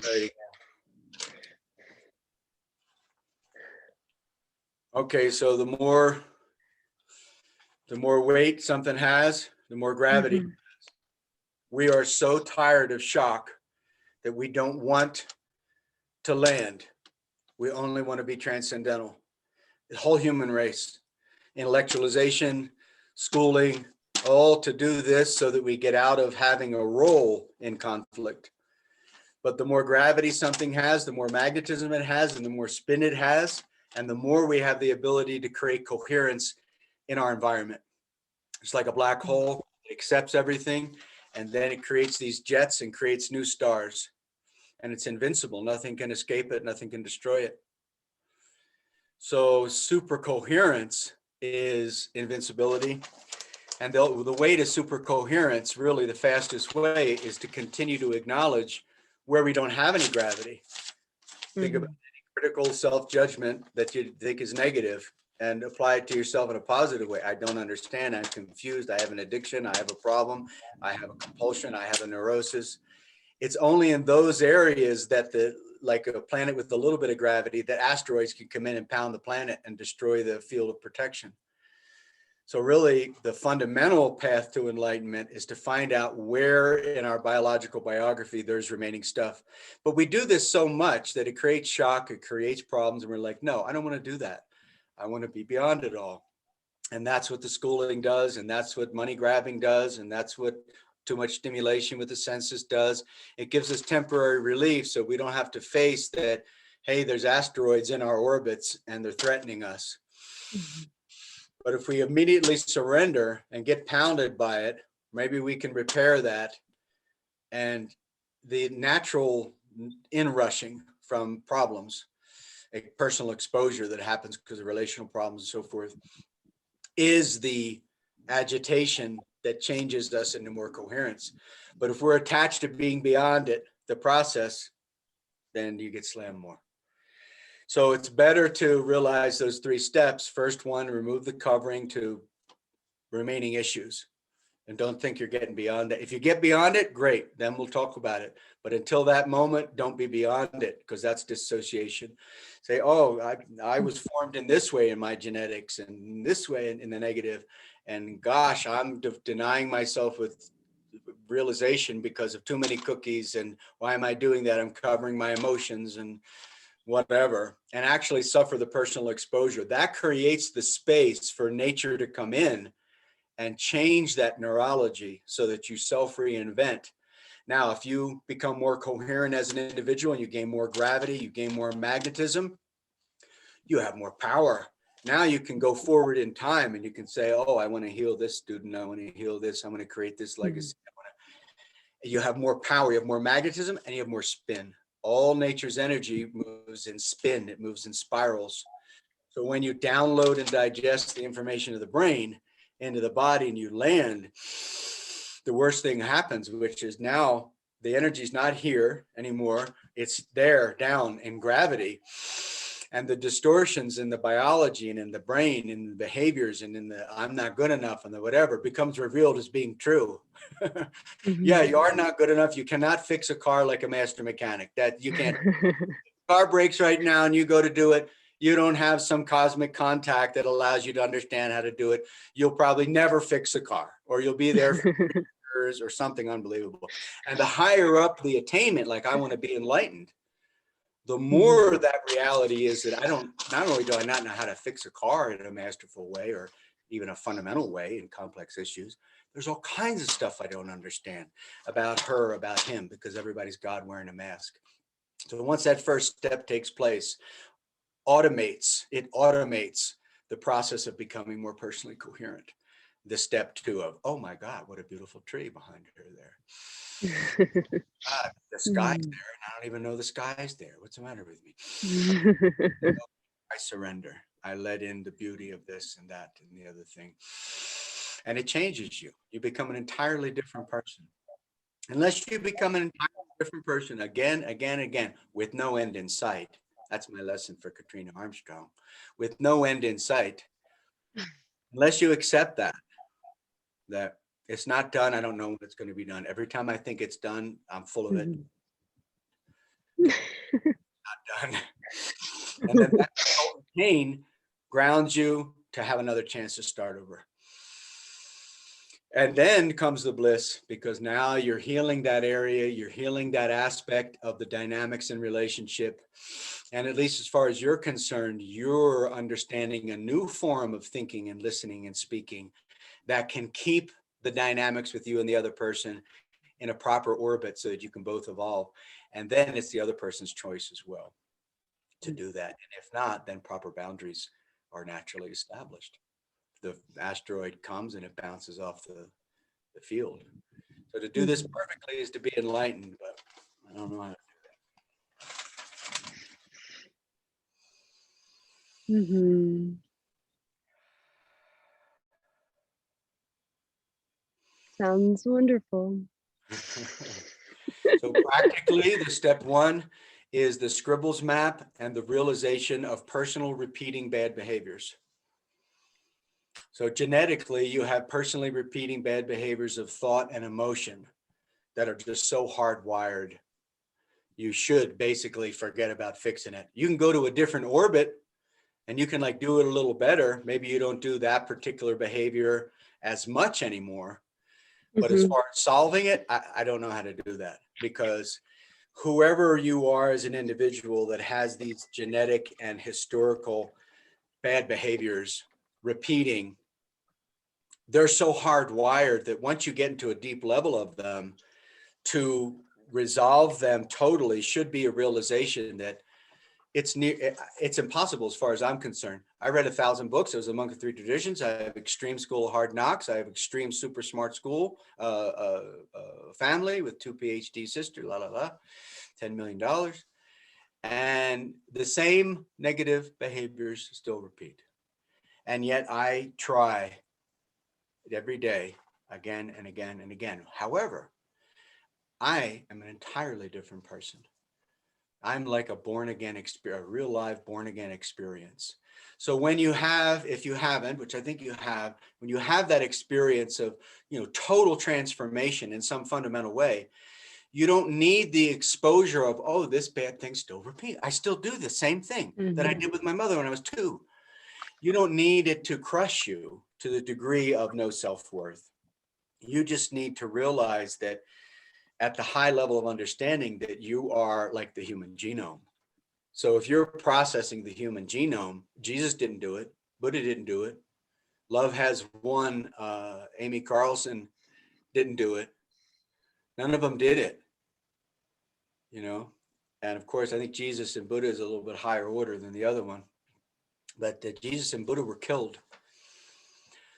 There you go. Okay, so the more weight something has, the more gravity. Mhm. We are so tired of shock that we don't want to land. We only want to be transcendental. The whole human race, intellectualization, schooling, all to do this so that we get out of having a role in conflict. But the more gravity something has, the more magnetism it has, and the more spin it has, and the more we have the ability to create coherence in our environment. It's like a black hole, it accepts everything, and then it creates these jets and creates new stars. And it's invincible. Nothing can escape it, nothing can destroy it. So super coherence is invincibility. And the way to super coherence, really the fastest way, is to continue to acknowledge where we don't have any gravity. Think about Mhm. any critical self-judgment that you think is negative and apply it to yourself in a positive way. I don't understand. I'm confused. I have an addiction. I have a problem. I have a compulsion. I have a neurosis. It's only in those areas that like a planet with a little bit of gravity, that asteroids can come in and pound the planet and destroy the field of protection. So really the fundamental path to enlightenment is to find out where in our biological biography there's remaining stuff. But we do this so much that it creates shock, it creates problems, and we're like, no, I don't want to do that. I want to be beyond it all. And that's what the schooling does, and that's what money grabbing does, and that's what too much stimulation with the senses does. It gives us temporary relief so we don't have to face that, hey, there's asteroids in our orbits and they're threatening us. Mhm. But if we immediately surrender and get pounded by it, maybe we can repair that. And the natural inrushing from problems, a personal exposure that happens because of relational problems and so forth, is the agitation that changes us into more coherence. But if we're attached to being beyond it, the process, then you get slammed more. So it's better to realize those three steps. First one, remove the covering to remaining issues. And don't think you're getting beyond it. If you get beyond it, great, then we'll talk about it. But until that moment, don't be beyond it, because that's dissociation. Say, oh, I was formed in this way in my genetics and this way in the negative. And gosh, I'm denying myself with realization because of too many cookies. And why am I doing that? I'm covering my emotions and whatever, and actually suffer the personal exposure. That creates the space for nature to come in and change that neurology so that you self-reinvent. Now, if you become more coherent as an individual and you gain more gravity, you gain more magnetism, you have more power. Now you can go forward in time and you can say, oh, I want to heal this student. I want to heal this. I'm going to create this Mhm. legacy. You have more power, you have more magnetism, and you have more spin. All nature's energy moves in spin, it moves in spirals. So when you download and digest the information of the brain into the body and you land, the worst thing happens, which is now the energy is not here anymore. It's there down in gravity. And the distortions in the biology and in the brain and the behaviors and in the I'm not good enough and the whatever becomes revealed as being true. Yeah, Mhm. you are not good enough. You cannot fix a car like a master mechanic. That you can't. Car breaks right now and you go to do it, you don't have some cosmic contact that allows you to understand how to do it. You'll probably never fix a car, or you'll be there for years or something unbelievable. And the higher up the attainment, like I want to be enlightened, the Mhm. more that reality is that I don't, not only do I not know how to fix a car in a masterful way or even a fundamental way in complex issues, there's all kinds of stuff I don't understand about her, about him, because everybody's God wearing a mask. So once that first step takes place, it automates the process of becoming more personally coherent. The step two of, oh my God, what a beautiful tree behind her there. God, the sky's Mhm. there, and I don't even know the sky's there. What's the matter with me? I surrender. I let in the beauty of this and that and the other thing. And it changes you. You become an entirely different person. Unless you become an entirely different person again, again, again, with no end in sight. That's my lesson for Katrina Armstrong. With no end in sight, unless you accept that it's not done, I don't know when it's going to be done. Every time I think it's done, I'm full of it. Mhm. Done. And then that resultant pain grounds you to have another chance to start over. And then comes the bliss, because now you're healing that area, you're healing that aspect of the dynamics in relationship. And at least as far as you're concerned, you're understanding a new form of thinking and listening and speaking that can keep the dynamics with you and the other person in a proper orbit so that you can both evolve. And then it's the other person's choice as well to do that. And if not, then proper boundaries are naturally established. The asteroid comes and it bounces off the field. So to do this perfectly is to be enlightened, but I don't know how to do Mm-hmm. Sounds wonderful. that. So practically, the step one is the Scribbles map and the realization of personal repeating bad behaviors. So genetically, you have personally repeating bad behaviors of thought and emotion that are just so hardwired. You should basically forget about fixing it. You can go to a different orbit and you can like do it a little better. Maybe you don't do that particular behavior as much anymore. But as far as solving it, I don't know how to do that, because whoever you are as an individual that has these genetic and historical bad behaviors repeating, they're so hardwired that once you get into a deep level of them, to resolve them totally should be a realization that it's impossible as far as I'm concerned. I read 1,000 books. I was a monk of 3 traditions. I have extreme school of hard knocks. I have extreme super smart school, family with 2 PhD sisters, $10 million. And the same negative behaviors still repeat. And yet I try every day, again and again and again. However, I am an entirely different person. I'm like a born again experience, a real live born again experience. So when you have, if you haven't, which I think you have, when you have that experience of, total transformation in some fundamental way, you don't need the exposure of, oh, this bad thing still repeat. I still do the same thing that I did with my mother when I was 2. You don't need it to crush you to the degree of no self-worth. You just need to realize that at the high level of understanding that you are like the human genome. So if you're processing the human genome, Jesus didn't do it, Buddha didn't do it, Love Has Won, Amy Carlson didn't do it. None of them did it, And of course, I think Jesus and Buddha is a little bit higher order than the other one. But Jesus and Buddha were killed.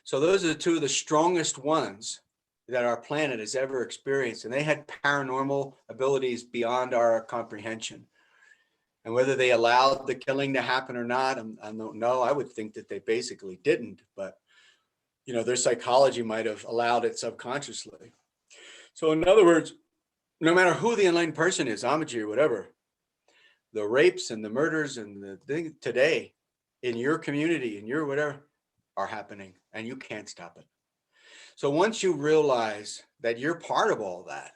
So those are the 2 of the strongest ones that our planet has ever experienced. And they had paranormal abilities beyond our comprehension. And whether they allowed the killing to happen or not, I don't know. I would think that they basically didn't, but their psychology might have allowed it subconsciously. So in other words, no matter who the enlightened person is, Amaji or whatever, the rapes and the murders and the thing today in your community, in your whatever, are happening, and you can't stop it. So once you realize that you're part of all that,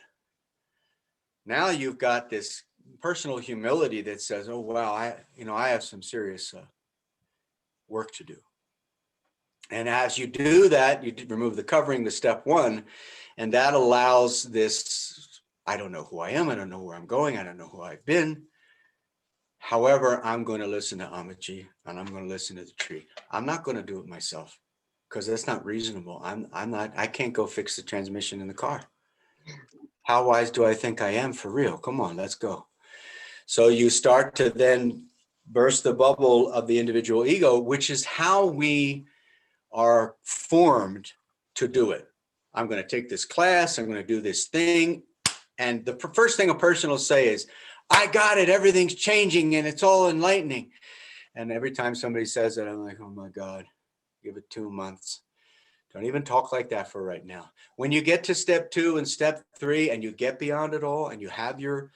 now you've got this personal humility that says, oh, wow, I have some serious work to do. And as you do that, you remove the covering, the step 1, and that allows this, I don't know who I am. I don't know where I'm going. I don't know who I've been. However, I'm going to listen to Amaji and I'm going to listen to the tree. I'm not going to do it myself because that's not reasonable. I can't go fix the transmission in the car. How wise do I think I am for real? Come on, let's go. So you start to then burst the bubble of the individual ego, which is how we are formed to do it. I'm going to take this class. I'm going to do this thing. And the first thing a person will say is, I got it. Everything's changing and it's all enlightening. And every time somebody says it, I'm like, oh my God, give it 2 months. Don't even talk like that for right now. When you get to step 2 and step 3 and you get beyond it all and you have your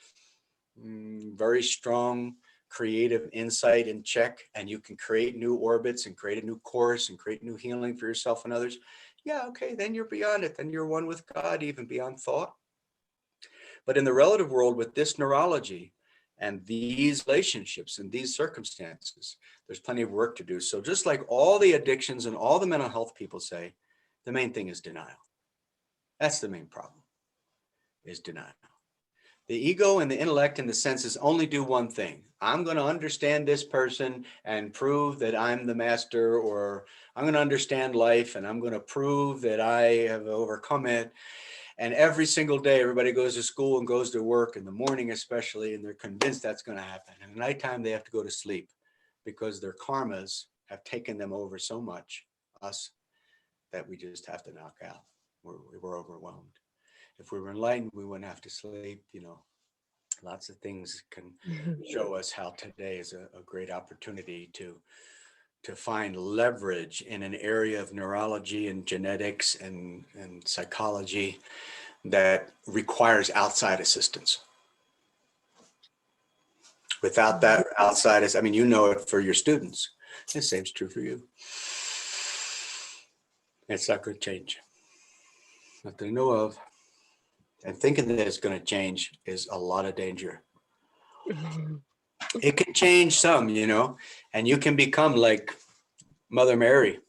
very strong creative insight in check and you can create new orbits and create a new course and create new healing for yourself and others. Yeah, okay, then you're beyond it. Then you're one with God, even beyond thought. But in the relative world with this neurology, And these relationships and these circumstances, there's plenty of work to do. So just like all the addictions and all the mental health people say, the main thing is denial. That's the main problem, is denial. The ego and the intellect and the senses only do one thing. I'm going to understand this person and prove that I'm the master, or I'm going to understand life and I'm going to prove that I have overcome it. And every single day, everybody goes to school and goes to work in the morning, especially, and they're convinced that's going to happen. And at nighttime, they have to go to sleep because their karmas have taken them over so much, us, that we just have to knock out. We're overwhelmed. If we were enlightened, we wouldn't have to sleep. You know, lots of things can show us how today is a great opportunity to find leverage in an area of neurology and genetics and psychology that requires outside assistance. Without that outside, I mean, you know it for your students. The same's true for you. It's not going to change. Not that I know of. And thinking that it's going to change is a lot of danger. It can change some, you know, and you can become like Mother Mary,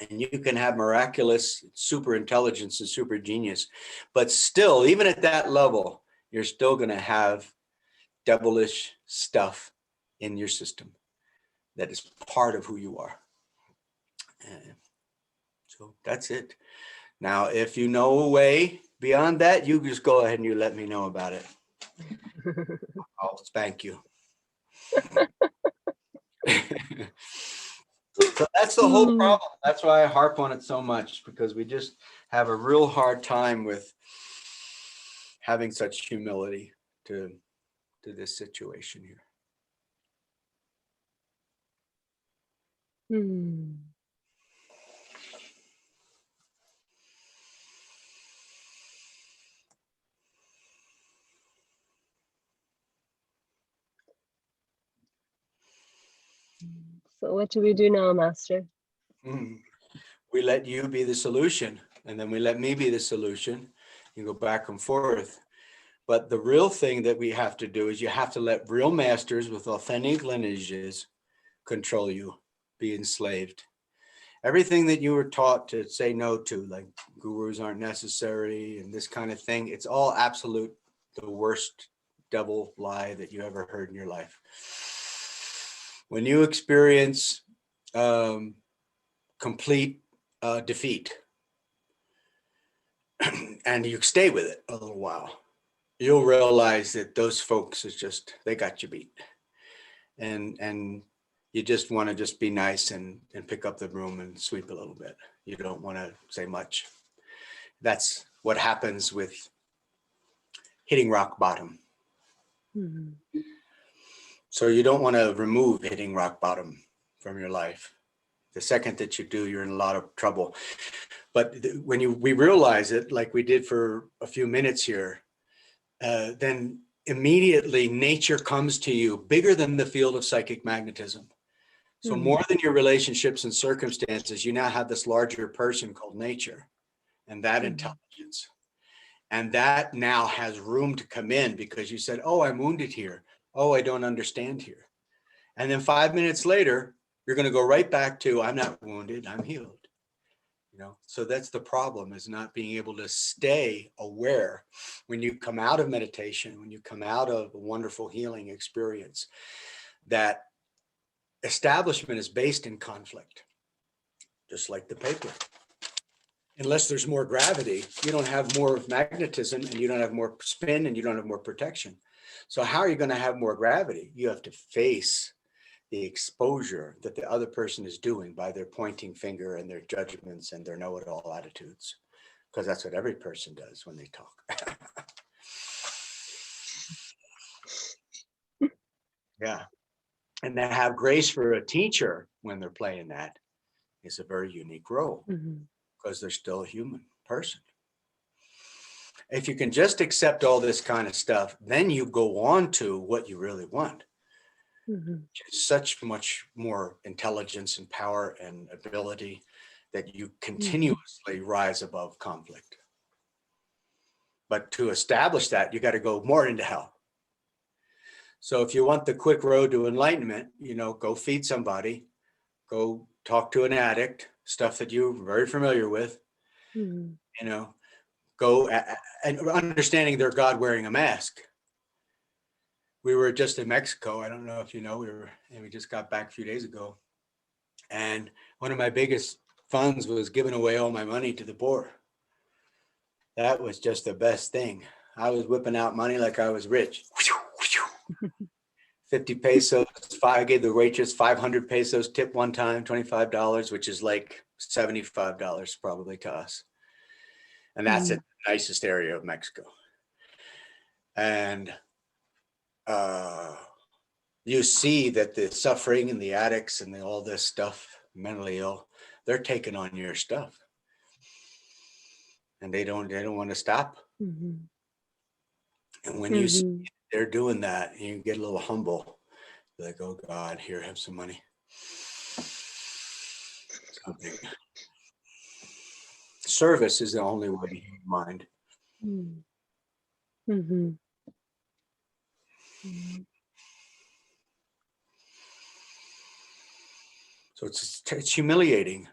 and you can have miraculous super intelligence and super genius, but still, even at that level, you're still going to have devilish stuff in your system that is part of who you are. And so that's it. Now, if you know a way beyond that, you just go ahead and you let me know about it. I'll spank you. So that's the whole problem. That's why I harp on it so much, because we just have a real hard time with having such humility to this situation here. So what do we do now, Master? We let you be the solution, and then we let me be the solution. You go back and forth. But the real thing that we have to do is you have to let real masters with authentic lineages control you, be enslaved. Everything that you were taught to say no to, like gurus aren't necessary and this kind of thing, it's all absolute, the worst devil lie that you ever heard in your life. When you experience complete defeat and you stay with it a little while, you'll realize that those folks is just, they got you beat. And you just want to just be nice and pick up the broom and sweep a little bit. You don't want to say much. That's what happens with hitting rock bottom. So you don't want to remove hitting rock bottom from your life. The second that you do, you're in a lot of trouble. But when we realize it, like we did for a few minutes here, then immediately nature comes to you bigger than the field of psychic magnetism. So more than your relationships and circumstances, you now have this larger person called nature, and that intelligence. And that now has room to come in because you said, oh, I'm wounded here. Oh, I don't understand here. And then 5 minutes later, you're going to go right back to, I'm not wounded, I'm healed. You know, so that's the problem, is not being able to stay aware when you come out of meditation, when you come out of a wonderful healing experience, that establishment is based in conflict, just like the paper. Unless there's more gravity, you don't have more magnetism, and you don't have more spin, and you don't have more protection. So how are you going to have more gravity? You have to face the exposure that the other person is doing by their pointing finger and their judgments and their know-it-all attitudes, because that's what every person does when they talk. Yeah. And to have grace for a teacher when they're playing that is a very unique role, because they're still a human person. If you can just accept all this kind of stuff, then you go on to what you really want. Such much more intelligence and power and ability that you continuously rise above conflict. But to establish that, you got to go more into hell. So if you want the quick road to enlightenment, go feed somebody, go talk to an addict, stuff that you're very familiar with, Mm. go and understanding they're God wearing a mask. We were just in Mexico. I don't know if you know, we just got back a few days ago. And one of my biggest funds was giving away all my money to the poor. That was just the best thing. I was whipping out money like I was rich. 50 pesos. I gave the waitress 500 pesos tip one time, $25, which is like $75 probably to us. And that's in the nicest area of Mexico. And you see that the suffering and the addicts and all this stuff, mentally ill, they're taking on your stuff. And they don't want to stop. Mm-hmm. And when you see they're doing that, you get a little humble. You're like, oh God, here, have some money. Something. Service is the only way to heal your mind. Mm-hmm. Mm-hmm. So it's humiliating.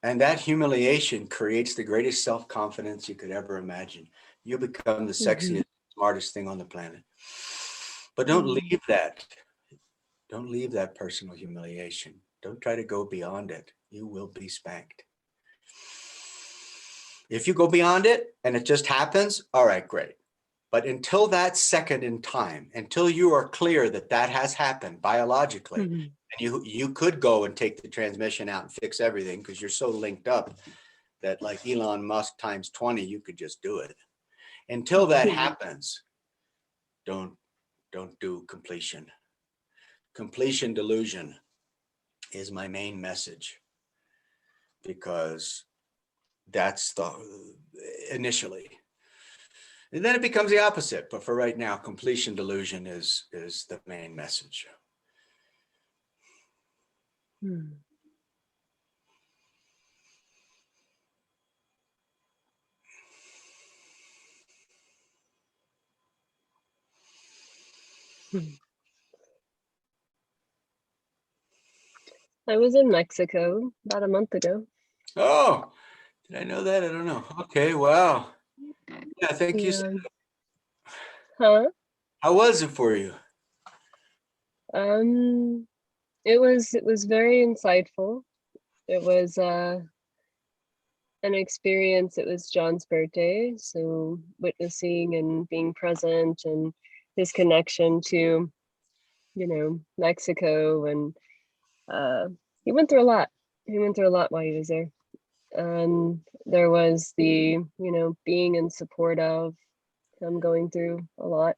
And that humiliation creates the greatest self-confidence you could ever imagine. You become the sexiest, smartest thing on the planet. But don't leave that. Don't leave that personal humiliation. Don't try to go beyond it. You will be spanked. If you go beyond it and it just happens, all right, great. But until that second in time, until you are clear that that has happened biologically, and you could go and take the transmission out and fix everything because you're so linked up that like Elon Musk times 20, you could just do it. Until that happens, don't do completion. Completion delusion is my main message, because that's the initially. And then it becomes the opposite. But for right now, completion delusion is the main message. I was in Mexico about a month ago. Oh, did I know that? I don't know. Okay, wow. Yeah, thank you. Huh? How was it for you? It was very insightful. It was an experience. It was John's birthday, so witnessing and being present and his connection to, Mexico, and he went through a lot. He went through a lot while he was there. And there was the, being in support of him going through a lot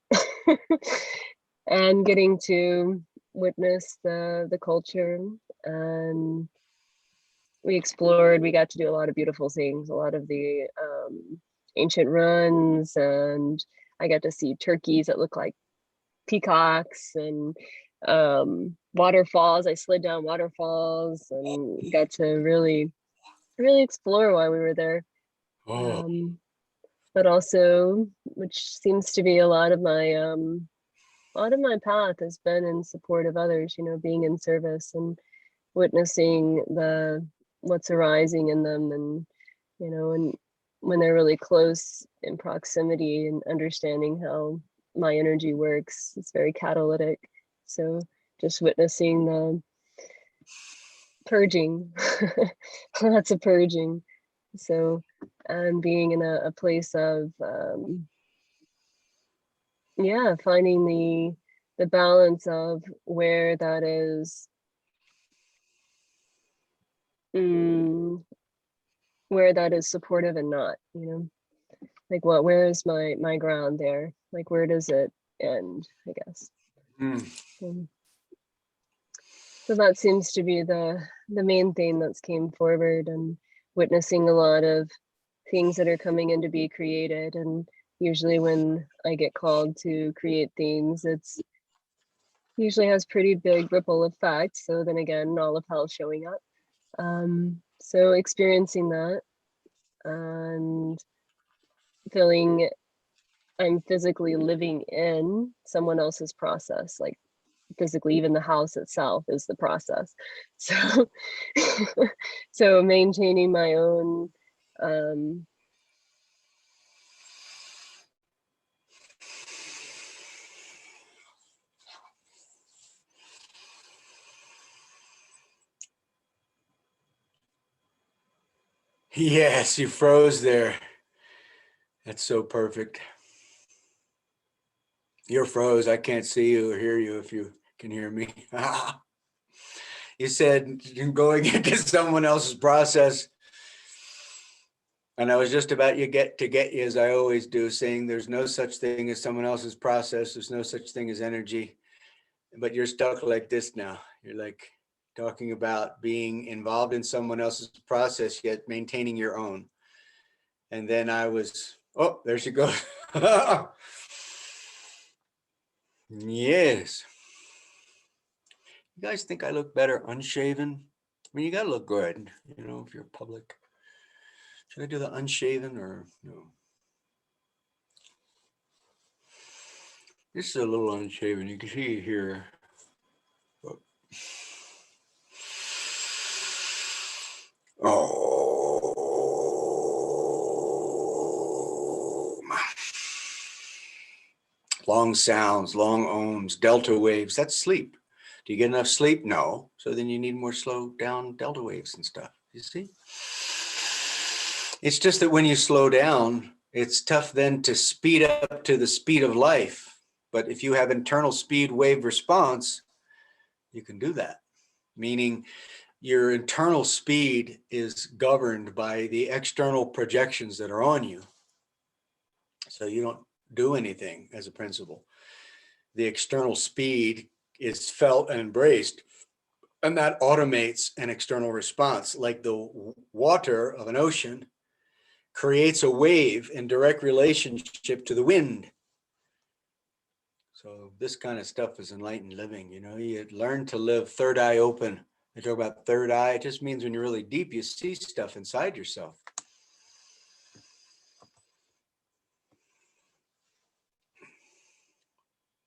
and getting to witness the culture. And we got to do a lot of beautiful things, a lot of the ancient runs, and I got to see turkeys that look like peacocks, and waterfalls. I slid down waterfalls and got to really explore while we were there. Oh, But also, which seems to be a lot of my path has been in support of others, being in service and witnessing what's arising in them, and and when they're really close in proximity, and understanding how my energy works. It's very catalytic. So just witnessing the purging, lots of purging. So, and being in a place of finding the balance of where that is, where that is supportive and not, like where is my ground there? Like, where does it end, I guess. So that seems to be the main thing that's came forward, and witnessing a lot of things that are coming in to be created. And usually when I get called to create things, it's usually has pretty big ripple effect. So then again, all of hell showing up. So experiencing that and feeling I'm physically living in someone else's process, like physically even the house itself is the process. So so maintaining my own Yes, you froze there. That's so perfect. You're froze. I can't see you or hear you if you can hear me. You said you're going into someone else's process. And I was just about to get you, as I always do, saying there's no such thing as someone else's process. There's no such thing as energy. But you're stuck like this now. You're like talking about being involved in someone else's process, yet maintaining your own. And then I was, oh, there she goes. Yes. You guys think I look better unshaven? I mean, you gotta look good, you know, if you're public. Should I do the unshaven or no? This is a little unshaven. You can see here. Oh, long sounds, long ohms, delta waves. That's sleep. Do you get enough sleep? No. So then you need more slow down delta waves and stuff. You see? It's just that when you slow down, it's tough then to speed up to the speed of life. But if you have internal speed wave response, you can do that. Meaning your internal speed is governed by the external projections that are on you. So you don't do anything as a principle. The external speed is felt and embraced, and that automates an external response. Like the water of an ocean creates a wave in direct relationship to the wind. So this kind of stuff is enlightened living. You know, you learn to live third eye open. They talk about third eye. It just means when you're really deep, you see stuff inside yourself.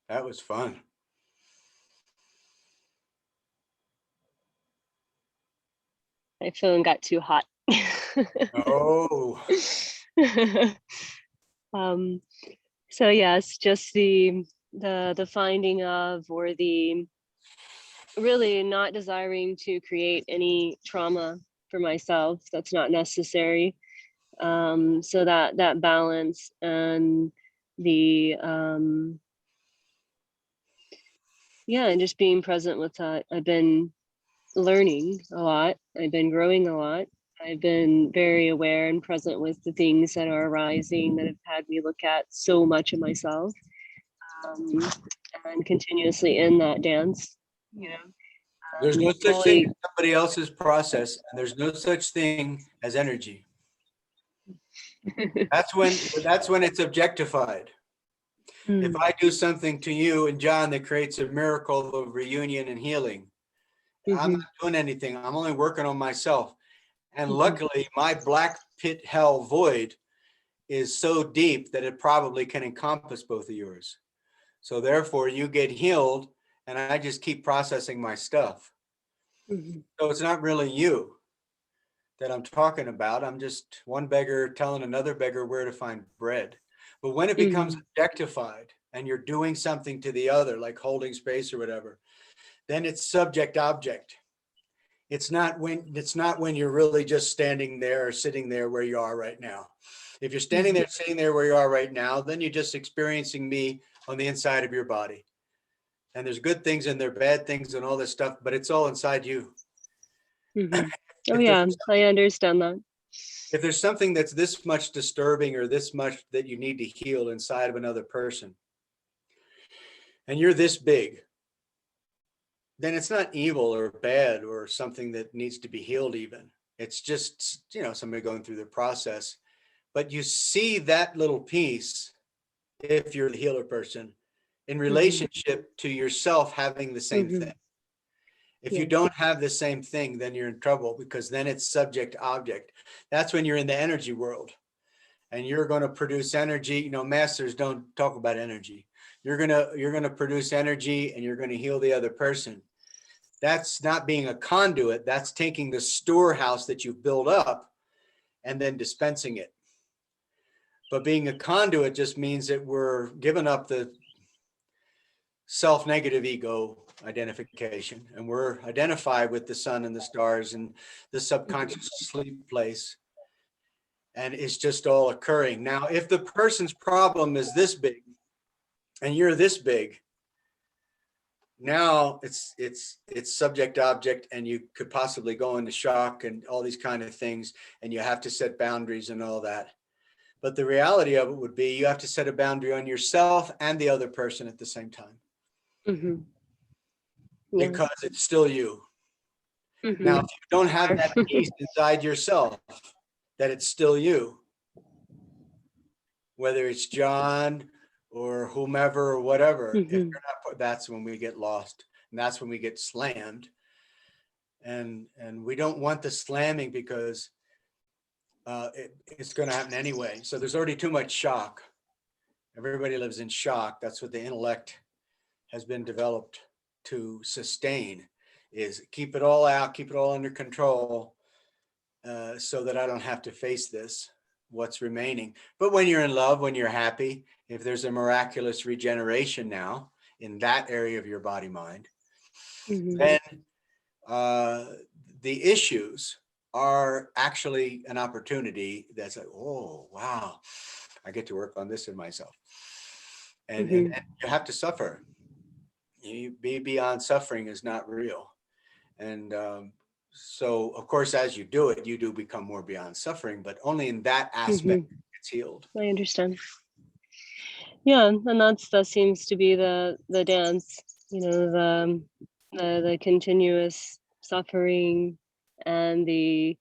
That was fun. my phone got too hot. Oh, um so yes, just the finding of, or the really not desiring to create any trauma for myself that's not necessary. So that balance and the yeah, and just being present with that. I've been learning a lot. I've been growing a lot. I've been very aware and present with the things that are arising that have had me look at so much of myself, and continuously in that dance, you know. there's no such thing Fully. as somebody else's process, and there's no such thing as energy. That's when it's objectified. If I do something to you and John that creates a miracle of reunion and healing, I'm not doing anything. I'm only working on myself. And luckily, my black pit hell void is so deep that it probably can encompass both of yours. So therefore, you get healed, and I just keep processing my stuff. So it's not really you that I'm talking about. I'm just one beggar telling another beggar where to find bread. But when it becomes objectified and you're doing something to the other, like holding space or whatever, then it's subject object. It's not when you're really just standing there or sitting there where you are right now. If you're standing there, sitting there where you are right now, then you're just experiencing me on the inside of your body. And there's good things and there are bad things and all this stuff, but it's all inside you. Oh yeah, I understand that. If there's something that's this much disturbing or this much that you need to heal inside of another person, and you're this big, then it's not evil or bad or something that needs to be healed even. It's just, somebody going through the process. But you see that little piece, if you're the healer person, in relationship to yourself having the same thing. If you don't have the same thing, then you're in trouble, because then it's subject object. That's when you're in the energy world. and you're going to produce energy. You know, masters don't talk about energy. You're going to produce energy and you're going to heal the other person. That's not being a conduit. That's taking the storehouse that you've built up and then dispensing it. But being a conduit just means that we're giving up the self-negative ego identification, and we're identified with the sun and the stars and the subconscious sleep place, and it's just all occurring. Now, if the person's problem is this big and you're this big, now it's subject object, and you could possibly go into shock and all these kind of things, and you have to set boundaries and all that. But the reality of it would be you have to set a boundary on yourself and the other person at the same time. Mm-hmm. Yeah. Because it's still you. Mm-hmm. Now, if you don't have that peace inside yourself, that it's still you, whether it's John or whomever or whatever, if you're not, that's when we get lost, and that's when we get slammed. And we don't want the slamming, because it's going to happen anyway. So there's already too much shock. Everybody lives in shock. That's what the intellect has been developed to sustain, is keep it all out, keep it all under control, so that I don't have to face this, what's remaining. But when you're in love, when you're happy, if there's a miraculous regeneration now in that area of your body mind, then the issues are actually an opportunity that's like, oh, wow, I get to work on this in myself. And you have to suffer. You be beyond suffering is not real. And so, of course, as you do it, you do become more beyond suffering, but only in that aspect it's healed. I understand. Yeah, and that seems to be the dance, you know, the continuous suffering and the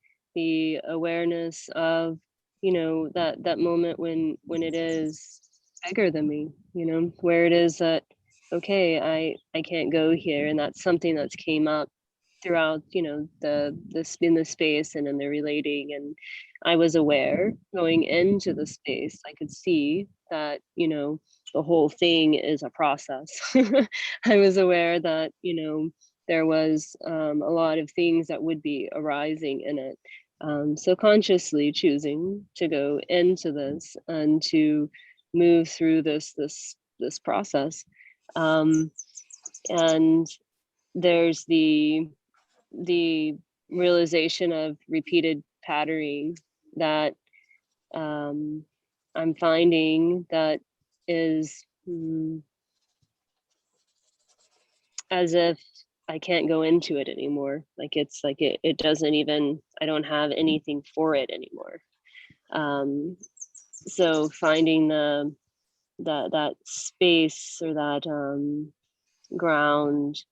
awareness of, you know, that moment when it is bigger than me, you know, where it is that, okay, I can't go here, and that's something that's came up throughout, you know, in the space and in the relating. And I was aware going into the space, I could see that, you know, the whole thing is a process. I was aware that, you know, there was a lot of things that would be arising in it. So consciously choosing to go into this and to move through this process. And there's the realization of repeated patterning that I'm finding that is as if I can't go into it anymore. Like it's like it doesn't even, I don't have anything for it anymore. So finding that space, or that ground,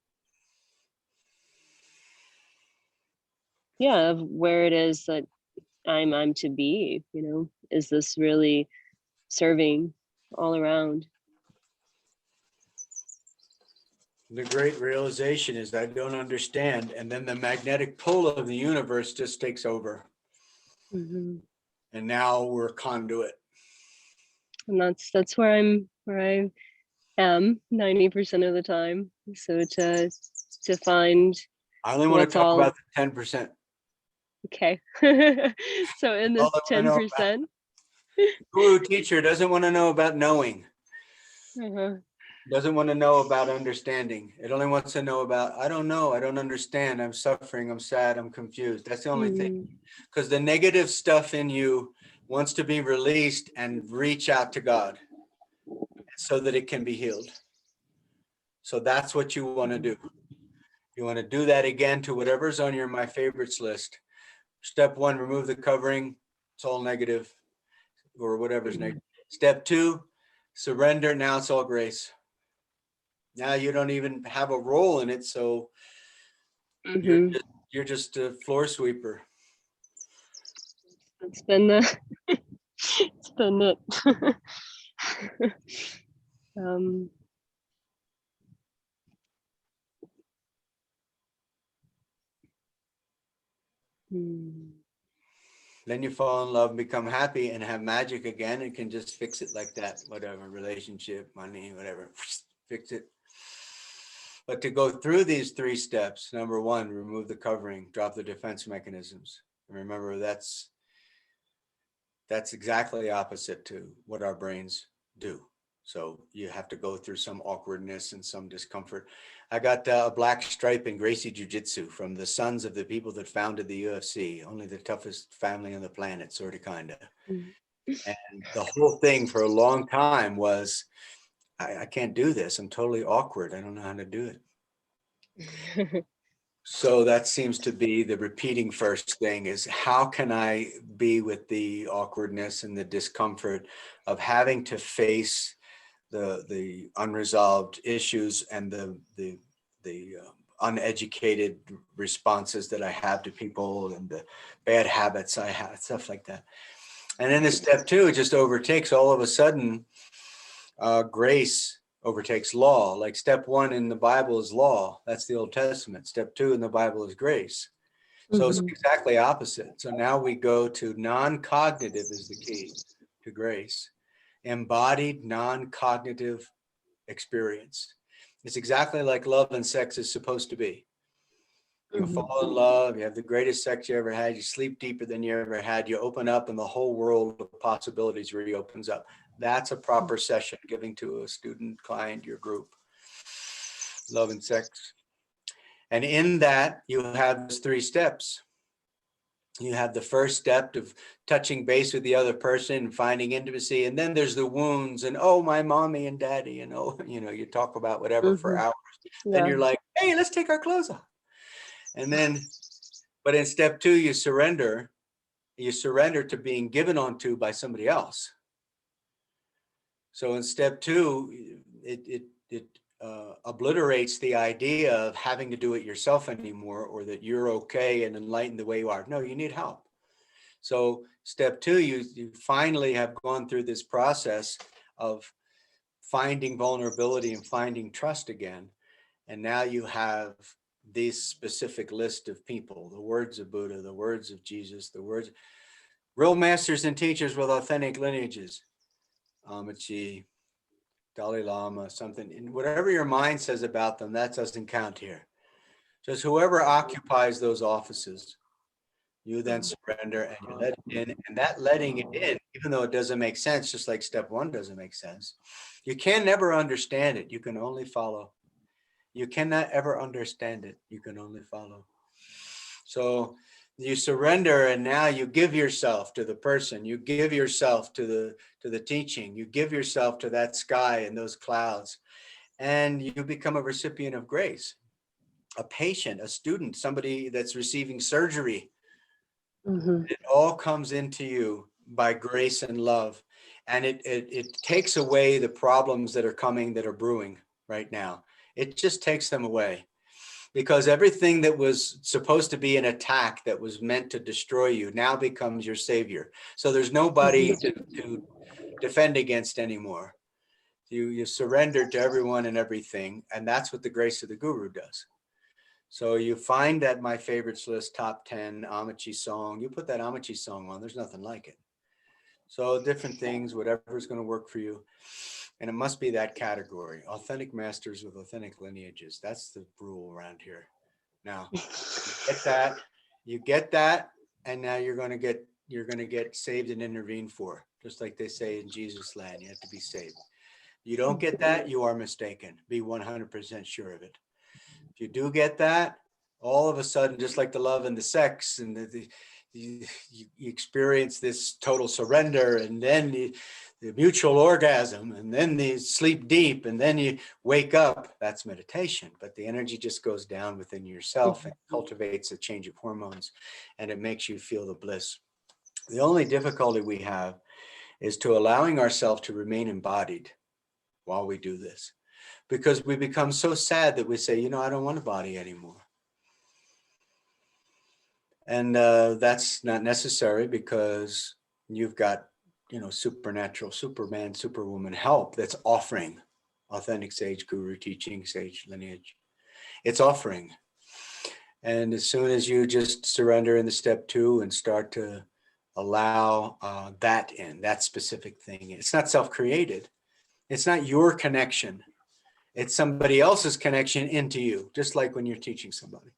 yeah, of where it is that I'm to be, you know, is this really serving all around? The great realization is I don't understand, and then the magnetic pull of the universe just takes over. And now we're a conduit. And that's where I am 90% of the time. So to find, I only want to talk about the 10%. Okay. So in this 10%, guru teacher doesn't want to know about knowing. Doesn't want to know about understanding. It only wants to know about, I don't know, I don't understand, I'm suffering, I'm sad, I'm confused. That's the only thing. Because the negative stuff in you wants to be released and reach out to God so that it can be healed. So that's what you want to do. You want to do that again to whatever's on your my favorites list. Step 1, remove the covering. It's all negative, or whatever's negative. Step 2, surrender. Now it's all grace. Now you don't even have a role in it, so you're just a floor sweeper. It's been it's been it. Then you fall in love, become happy, and have magic again, and can just fix it like that. Whatever, relationship, money, whatever, fix it. But to go through these 3 steps, number 1, remove the covering, drop the defense mechanisms. And remember, that's exactly opposite to what our brains do. So you have to go through some awkwardness and some discomfort. I got a black stripe in Gracie Jiu-Jitsu from the sons of the people that founded the UFC, only the toughest family on the planet, sort of, kind of. Mm. And the whole thing for a long time was, I can't do this. I'm totally awkward. I don't know how to do it. So that seems to be the repeating first thing, is how can I be with the awkwardness and the discomfort of having to face the unresolved issues and the uneducated responses that I have to people and the bad habits I have, stuff like that. And then the step 2, it just overtakes all of a sudden, grace overtakes law. Like step 1 in the Bible is law. That's the Old Testament. Step 2 in the Bible is grace. So it's exactly opposite. So now we go to non-cognitive is the key to grace. Embodied non-cognitive experience. It's exactly like love and sex is supposed to be. You fall in love, you have the greatest sex you ever had, you sleep deeper than you ever had, you open up and the whole world of possibilities reopens up. That's a proper session, giving to a student, client, your group. Love and sex. And in that, you have those 3 steps. You have the first step of touching base with the other person and finding intimacy. And then there's the wounds and, oh, my mommy and daddy, and oh, you talk about whatever for hours. Then you're like, hey, let's take our clothes off. And then, but in step 2, you surrender to being given onto by somebody else. So in step 2, it obliterates the idea of having to do it yourself anymore, or that you're okay and enlightened the way you are. No, you need help. So step 2, you finally have gone through this process of finding vulnerability and finding trust again. And now you have this specific list of people, the words of Buddha, the words of Jesus, the words, real masters and teachers with authentic lineages, Ammachi, Dalai Lama, something, and whatever your mind says about them, that doesn't count here. Just whoever occupies those offices, you then surrender and you let it in. And that letting it in, even though it doesn't make sense, just like step 1 doesn't make sense, you can never understand it. You can only follow. You cannot ever understand it. You can only follow. So you surrender, and now you give yourself to the person. You give yourself to the teaching. You give yourself to that sky and those clouds, and you become a recipient of grace, a patient, a student, somebody that's receiving surgery. It all comes into you by grace and love, and it takes away the problems that are coming, that are brewing right now. It just takes them away. Because everything that was supposed to be an attack that was meant to destroy you now becomes your savior. So there's nobody to defend against anymore. You surrender to everyone and everything. And that's what the grace of the guru does. So you find that my favorites list, top 10 Ammachi song, you put that Ammachi song on, there's nothing like it. So different things, whatever is going to work for you. And it must be that category, authentic masters with authentic lineages. That's the rule around here. Now, you get that, and now you're going to get saved and intervened for, just like they say in Jesus land, you have to be saved. You don't get that, you are mistaken. Be 100% sure of it. If you do get that, all of a sudden, just like the love and the sex, and you experience this total surrender, and then the mutual orgasm, and then the sleep deep, and then you wake up. That's meditation, but the energy just goes down within yourself and cultivates a change of hormones, and it makes you feel the bliss. The only difficulty we have is to allowing ourselves to remain embodied while we do this, because we become so sad that we say, I don't want a body anymore. And that's not necessary, because you've got supernatural Superman, Superwoman help that's offering authentic sage guru teaching, sage lineage. It's offering. And as soon as you just surrender in the step 2 and start to allow that in, that specific thing. It's not self-created. It's not your connection. It's somebody else's connection into you, just like when you're teaching somebody.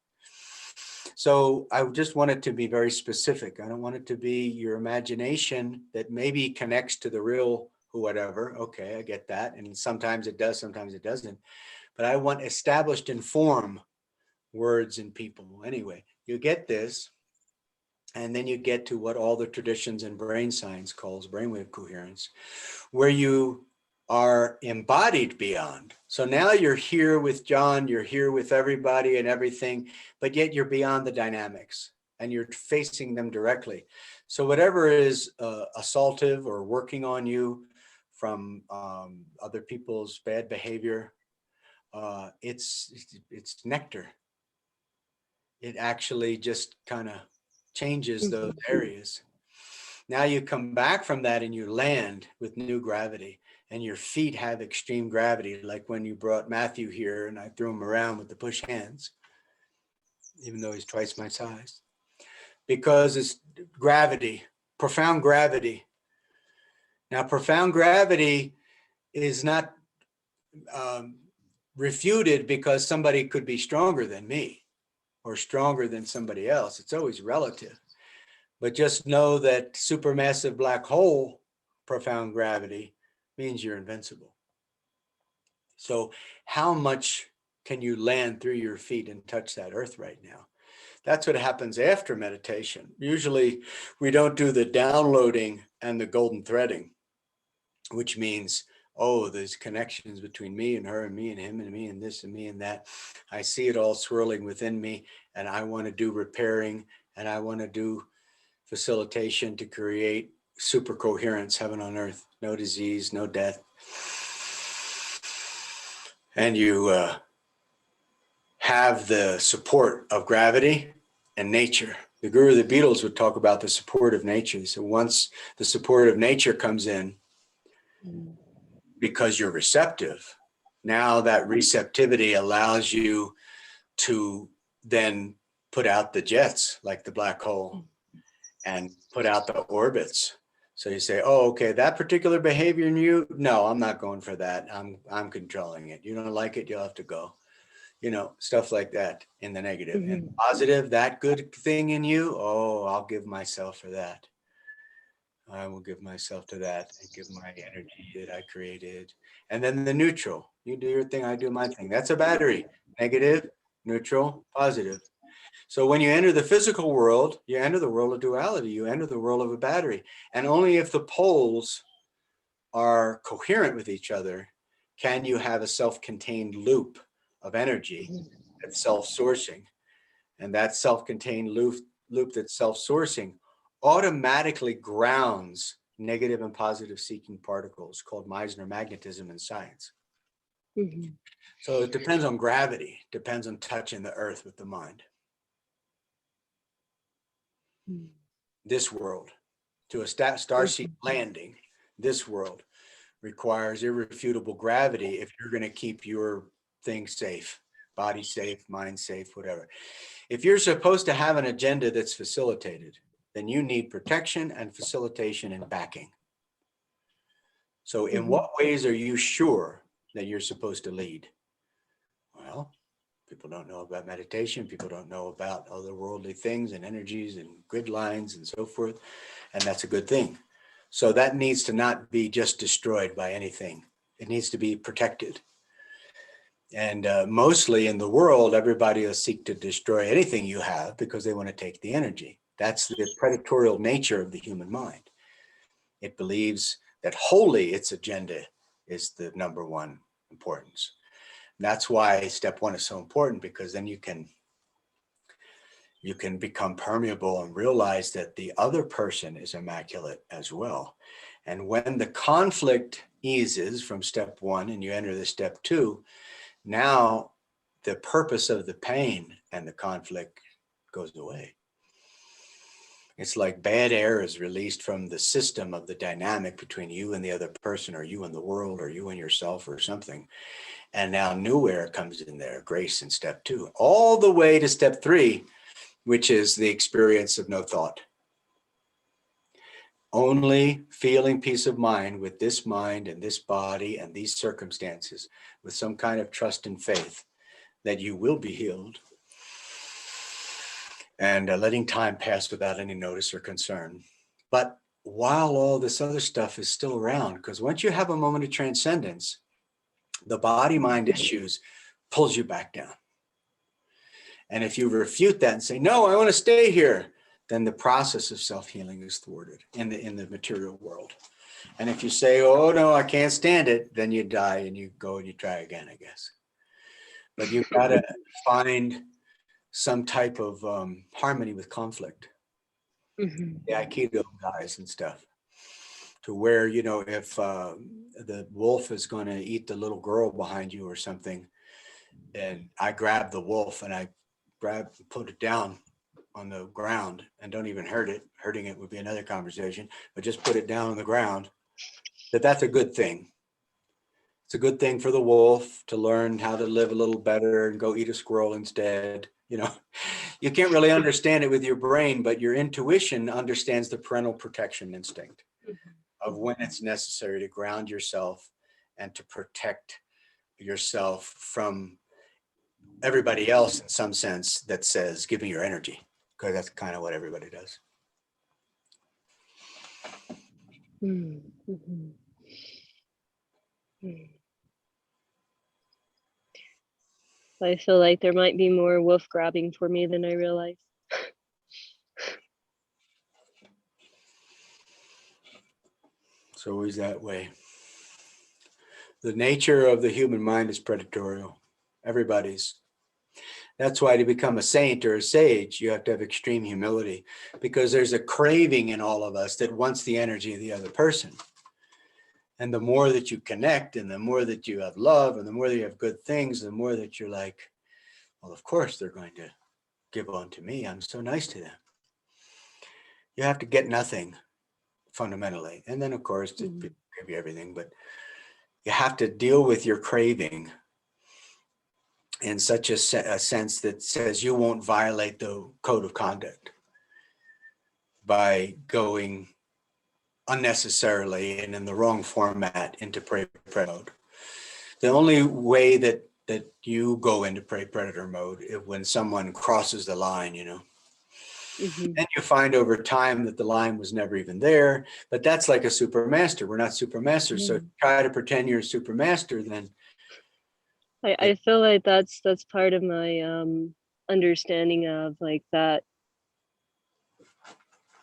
So I just want it to be very specific. I don't want it to be your imagination that maybe connects to the real whatever. Okay, I get that. And sometimes it does, sometimes it doesn't. But I want established in form words and people. Anyway, you get this, and then you get to what all the traditions in brain science calls brainwave coherence, where you are embodied beyond. So now you're here with John, you're here with everybody and everything, but yet you're beyond the dynamics and you're facing them directly. So whatever is assaultive or working on you from other people's bad behavior, it's nectar. It actually just kind of changes those areas. Now you come back from that and you land with new gravity, and your feet have extreme gravity, like when you brought Matthew here and I threw him around with the push hands, even though he's twice my size, because it's gravity, profound gravity. Now, profound gravity is not refuted because somebody could be stronger than me or stronger than somebody else. It's always relative. But just know that supermassive black hole, profound gravity, means you're invincible. So how much can you land through your feet and touch that earth right now? That's what happens after meditation. Usually we don't do the downloading and the golden threading, which means, oh, there's connections between me and her and me and him and me and this and me and that. I see it all swirling within me, and I want to do repairing, and I want to do facilitation to create super coherence, heaven on earth, no disease, no death. And you have the support of gravity and nature. The Guru of the Beatles would talk about the support of nature. So once the support of nature comes in, because you're receptive, now that receptivity allows you to then put out the jets like the black hole and put out the orbits. So you say, oh, okay, that particular behavior in you, no, I'm not going for that. I'm controlling it. You don't like it, you'll have to go. You know, stuff like that in the negative. And positive, that good thing in you, oh, I'll give myself for that. I will give myself to that and give my energy that I created. And then the neutral, you do your thing, I do my thing. That's a battery, negative, neutral, positive. So when you enter the physical world, you enter the world of duality, you enter the world of a battery. And only if the poles are coherent with each other can you have a self-contained loop of energy that's self-sourcing. And that self-contained loop that's self-sourcing automatically grounds negative and positive seeking particles, called Meissner magnetism in science. So it depends on gravity, depends on touching the earth with the mind. This world, to a starseed landing, this world requires irrefutable gravity if you're going to keep your thing safe, body safe, mind safe, whatever. If you're supposed to have an agenda that's facilitated, then you need protection and facilitation and backing. So in what ways are you sure that you're supposed to lead? Well, people don't know about meditation. People don't know about otherworldly things and energies and grid lines and so forth. And that's a good thing. So that needs to not be just destroyed by anything. It needs to be protected. And mostly in the world, everybody will seek to destroy anything you have because they want to take the energy. That's the predatorial nature of the human mind. It believes that wholly its agenda is the number one importance. And that's why step one is so important, because then you can become permeable and realize that the other person is immaculate as well. And when the conflict eases from step one and you enter the step two, now the purpose of the pain and the conflict goes away. It's like bad air is released from the system of the dynamic between you and the other person, or you and the world, or you and yourself, or something. And now new air comes in there, grace in step two, all the way to step three, which is the experience of no thought. only feeling peace of mind with this mind and this body and these circumstances, with some kind of trust and faith that you will be healed, and letting time pass without any notice or concern. But while all this other stuff is still around, because once you have a moment of transcendence, the body mind issues pulls you back down. And if you refute that and say, no, I want to stay here, then the process of self-healing is thwarted in the material world. And if you say, oh no, I can't stand it, then you die and you go and you try again, I guess. But you've got to find some type of harmony with conflict. Mhm. The Aikido guys and stuff, to where, you know, if the wolf is going to eat the little girl behind you or something, and I grab the wolf and I put it down on the ground and don't even hurt it. Hurting it would be another conversation, but just put it down on the ground. That's a good thing. It's a good thing for the wolf to learn how to live a little better and go eat a squirrel instead. You know, you can't really understand it with your brain, but your intuition understands the parental protection instinct of when it's necessary to ground yourself and to protect yourself from everybody else in some sense that says, give me your energy, because that's kind of what everybody does. Mhm. Mhm. Mhm. I feel like there might be more wolf grabbing for me than I realize. It's always that way. The nature of the human mind is predatorial. Everybody's. That's why to become a saint or a sage, you have to have extreme humility, because there's a craving in all of us that wants the energy of the other person. And the more that you connect and the more that you have love and the more that you have good things, the more that you're like, well, of course they're going to give on to me. I'm so nice to them. You have to get nothing fundamentally. And then of course, to give you everything, but you have to deal with your craving in such a sense that says you won't violate the code of conduct by going unnecessarily and in the wrong format into prey mode. The only way that you go into prey predator mode is when someone crosses the line, you know. Mhm. Then you find over time that the line was never even there, but that's like a super master. We're not super masters. So try to pretend you're a super master, then I feel like that's part of my understanding of like that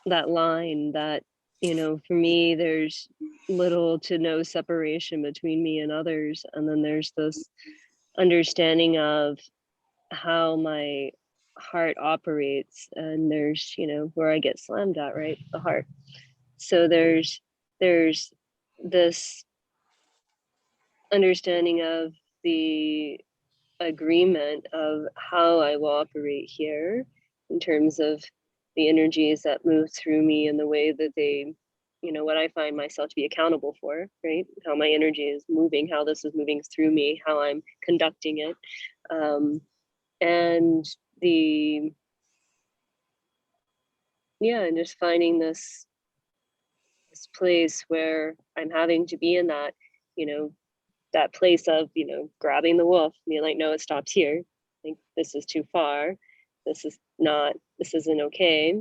line that, you know, for me there's little to no separation between me and others, and then there's this understanding of how my heart operates, and there's, you know, where I get slammed at, right, the heart. So there's this understanding of the agreement of how I will operate here in terms of the energies that move through me and the way that they, you know, what I find myself to be accountable for, right? How my energy is moving, how this is moving through me, how I'm conducting it. And the, yeah, and just finding this place where I'm having to be in that, you know, that place of, you know, grabbing the wolf, being like, no, it stops here. Like, this is too far. This isn't okay.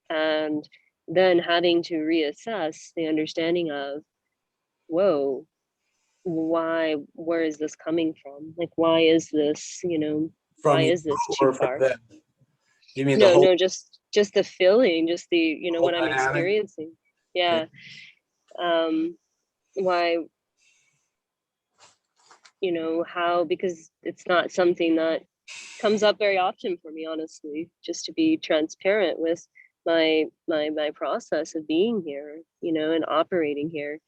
And then having to reassess the understanding of, whoa, where is this coming from? Like, why is this, you know, why from you is this too or from far? them. You mean the No, whole, no, just the feeling, just the, you know, whole what I'm dynamic? experiencing. Yeah. Yeah. Why, you know, how, because it's not something that comes up very often for me, honestly, just to be transparent with my process of being here, you know, and operating here.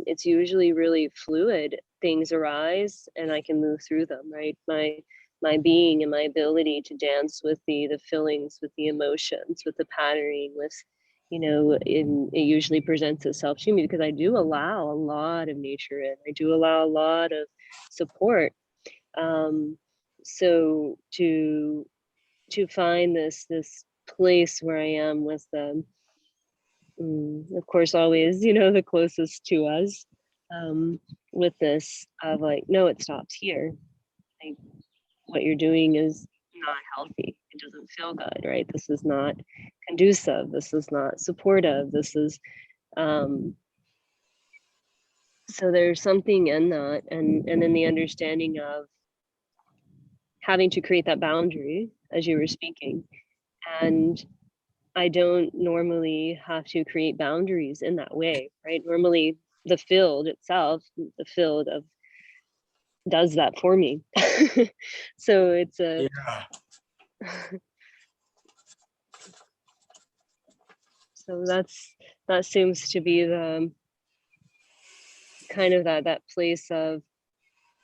It's usually really fluid. Things arise and I can move through them, right? My being and my ability to dance with the feelings, with the emotions, with the patterning, with, you know, it usually presents itself to me because I do allow a lot of nature in. I do allow a lot of support. So to find this place where I am with of course, always, the closest to us, with this of like, no, it stops here. Like, what you're doing is not healthy. It doesn't feel good, right? This is not conducive. This is not supportive. This is, so there's something in that, and then the understanding of having to create that boundary as you were speaking. And I don't normally have to create boundaries in that way, right? Normally the field itself, the field of does that for me. So it's a Yeah. so that seems to be the kind of that place of,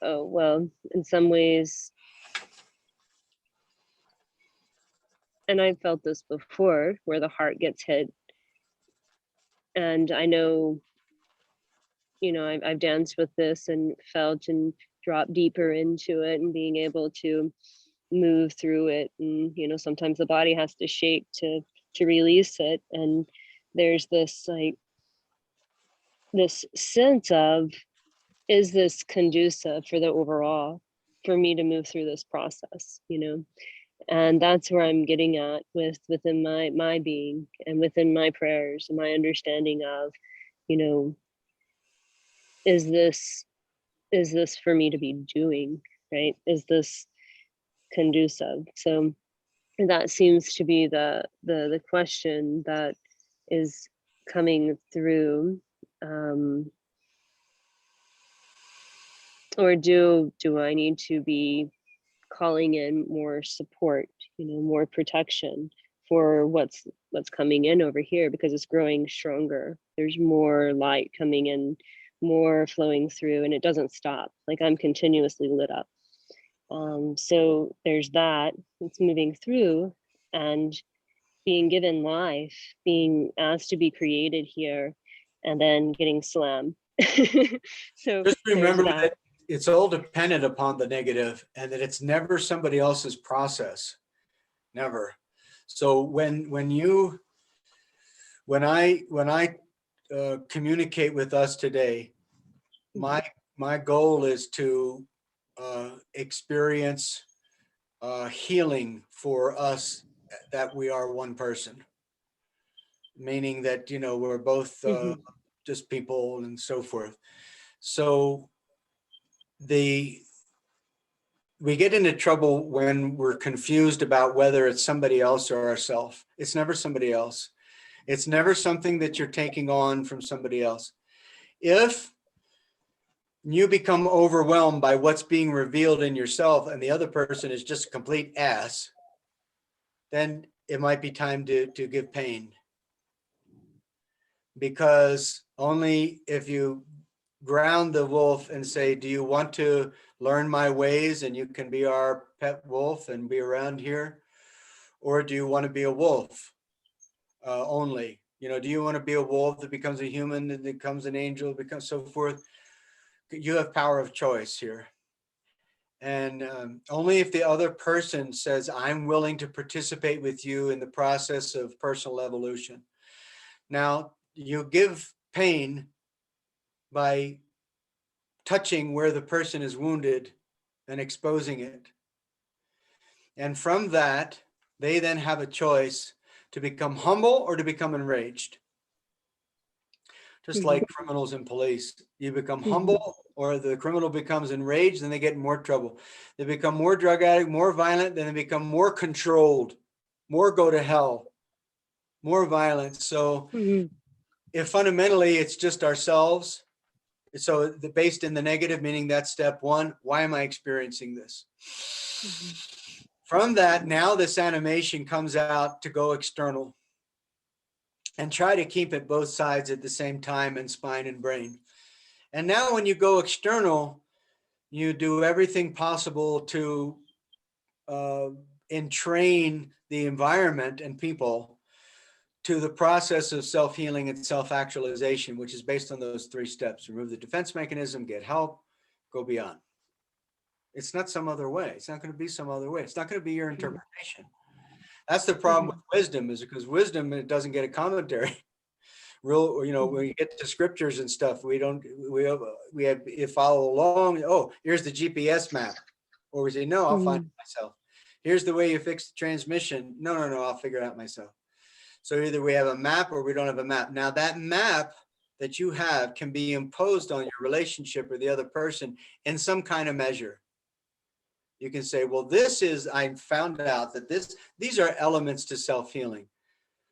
oh well, in some ways, and I've felt this before, where the heart gets hit. And I know, I've danced with this and felt and dropped deeper into it and being able to move through it. And, sometimes the body has to shake to release it. And there's this like this sense of, is this conducive for the overall for me to move through this process, and that's where I'm getting at within my being and within my prayers and my understanding of, you know is this for me to be doing, right? Is this conducive? So that seems to be the question that is coming through. Or do I need to be calling in more support, more protection for what's coming in over here, because it's growing stronger. There's more light coming in, more flowing through, and it doesn't stop. Like, I'm continuously lit up. So there's that. It's moving through and being given life, being asked to be created here, and then getting slammed. So Just there's remember that. that it's all dependent upon the negative and that it's never somebody else's process. Never. So when I communicate with us today, my goal is to experience healing for us, that we are one person, meaning that we're both Mhm, just people and so forth. So the we get into trouble when we're confused about whether it's somebody else or ourselves. It's never somebody else. It's never something that you're taking on from somebody else. If you become overwhelmed by what's being revealed in yourself and the other person is just a complete ass, then it might be time to give pain. Because only if you ground the wolf and say, do you want to learn my ways and you can be our pet wolf and be around here? Or do you want to be a wolf only? Do you want to be a wolf that becomes a human, that becomes an angel, becomes so forth? You have power of choice here. And only if the other person says, I'm willing to participate with you in the process of personal evolution. Now, you give pain by touching where the person is wounded and exposing it. And from that, they then have a choice to become humble or to become enraged. Just mhm, like criminals and police, you become mhm, humble or the criminal becomes enraged, then they get in more trouble. They become more drug addict, more violent, then they become more controlled, more go to hell, more violence. So mhm, if fundamentally it's just ourselves, so based in the negative, meaning that's step one, why am I experiencing this? mhm, From that, now this animation comes out to go external and try to keep it both sides at the same time in spine and brain. And now when you go external, you do everything possible to entrain the environment and people to the process of self-healing and self-actualization, which is based on those three steps. Remove the defense mechanism, get help, go beyond. It's not some other way. It's not going to be some other way. It's not going to be your mhm, interpretation. That's the problem with mhm, wisdom, is because wisdom, it doesn't get a commentary. real, you know, when you get to scriptures and stuff, we have you follow along. Oh, here's the GPS map. Or we say, no, I'll find it myself. Here's the way you fix the transmission. No, I'll figure it out myself. So either we have a map or we don't have a map. Now that map that you have can be imposed on your relationship with the other person in some kind of measure. You can say, well, I found out that these are elements to self-healing.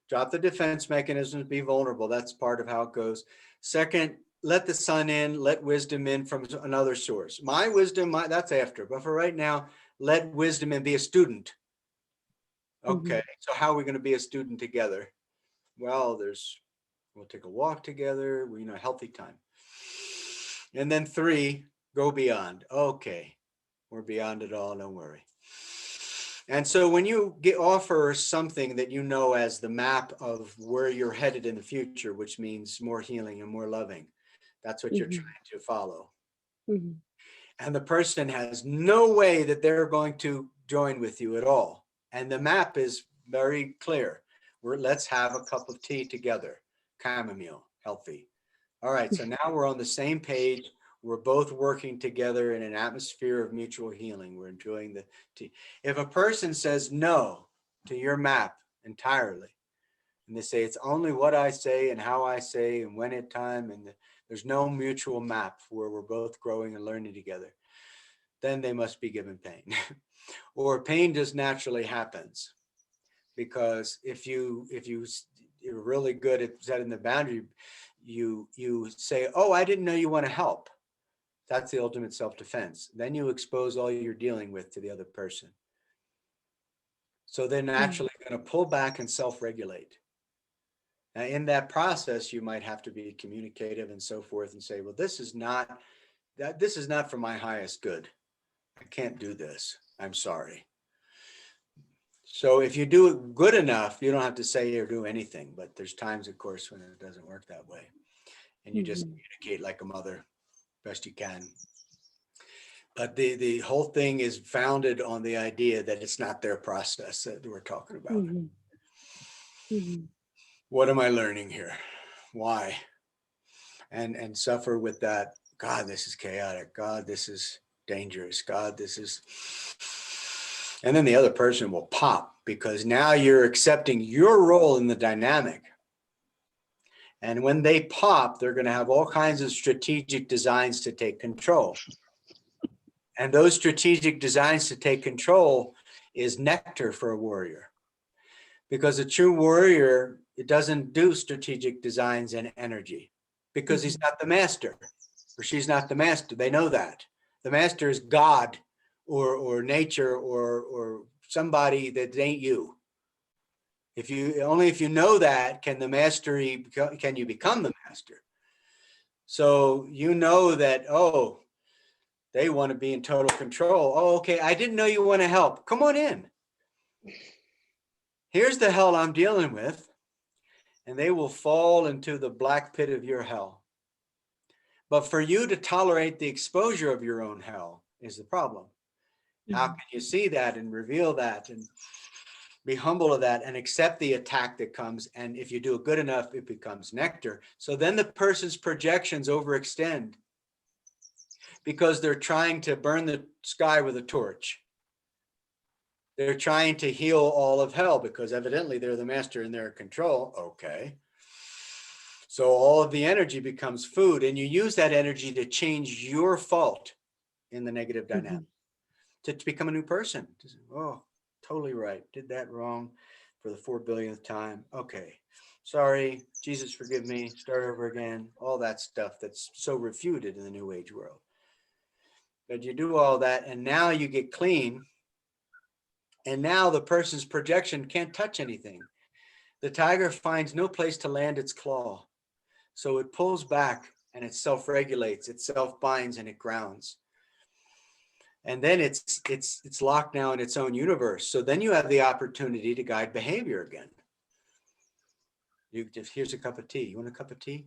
Drop the defense mechanisms, be vulnerable. That's part of how it goes. Second, let the sun in, let wisdom in from another source. My wisdom, that's after. But for right now, let wisdom in, be a student. Okay, so how are we going to be a student together? Well, we'll take a walk together, healthy time. And then 3, go beyond. Okay, we're beyond it all, don't worry. And so when you offer something that you know as the map of where you're headed in the future, which means more healing and more loving, that's what you're trying to follow. And the person has no way that they're going to join with you at all. And the map is very clear. Let's have a cup of tea together, chamomile, healthy. All right, so now we're on the same page. We're both working together in an atmosphere of mutual healing. We're enjoying the tea. If a person says no to your map entirely, and they say it's only what I say and how I say and when at time, and there's no mutual map where we're both growing and learning together, then they must be given pain. Or pain just naturally happens. Because if you're really good at setting the boundary, you say, oh, I didn't know you want to help. That's the ultimate self-defense. Then you expose all you're dealing with to the other person. So they're naturally going to pull back and self-regulate. Now, in that process, you might have to be communicative and so forth and say, well, this is not for my highest good. I can't do this. I'm sorry. So if you do it good enough, you don't have to say or do anything, but there's times, of course, when it doesn't work that way. And you just communicate like a mother best you can. But the whole thing is founded on the idea that it's not their process that we're talking about. What am I learning here? Why? And suffer with that. God, this is chaotic. God, this is dangerous. God, this is... And then the other person will pop because now you're accepting your role in the dynamic. And when they pop, they're going to have all kinds of strategic designs to take control. And those strategic designs to take control is nectar for a warrior. Because a true warrior, it doesn't do strategic designs and energy because he's not the master or she's not the master. They know that. The master is God or nature or somebody that ain't you. If you know that, can you become the master? So you know that, oh, they want to be in total control. Oh, okay, I didn't know you want to help. Come on in. Here's the hell I'm dealing with. And they will fall into the black pit of your hell. But for you to tolerate the exposure of your own hell is the problem. How can you see that and reveal that and be humble of that and accept the attack that comes? And if you do it good enough, it becomes nectar. So then the person's projections overextend because they're trying to burn the sky with a torch. They're trying to heal all of hell because evidently they're the master and they're in control. Okay. So all of the energy becomes food and you use that energy to change your fault in the negative dynamic, to become a new person. Oh, totally right. Did that wrong for the 4 billionth time. Okay. Sorry. Jesus, forgive me. Start over again. All that stuff that's so refuted in the New Age world. But you do all that and now you get clean. And now the person's projection can't touch anything. The tiger finds no place to land its claw. So it pulls back and it self-regulates, it self-binds and it grounds. And then it's locked now in its own universe. So then you have the opportunity to guide behavior again. Here's a cup of tea. You want a cup of tea?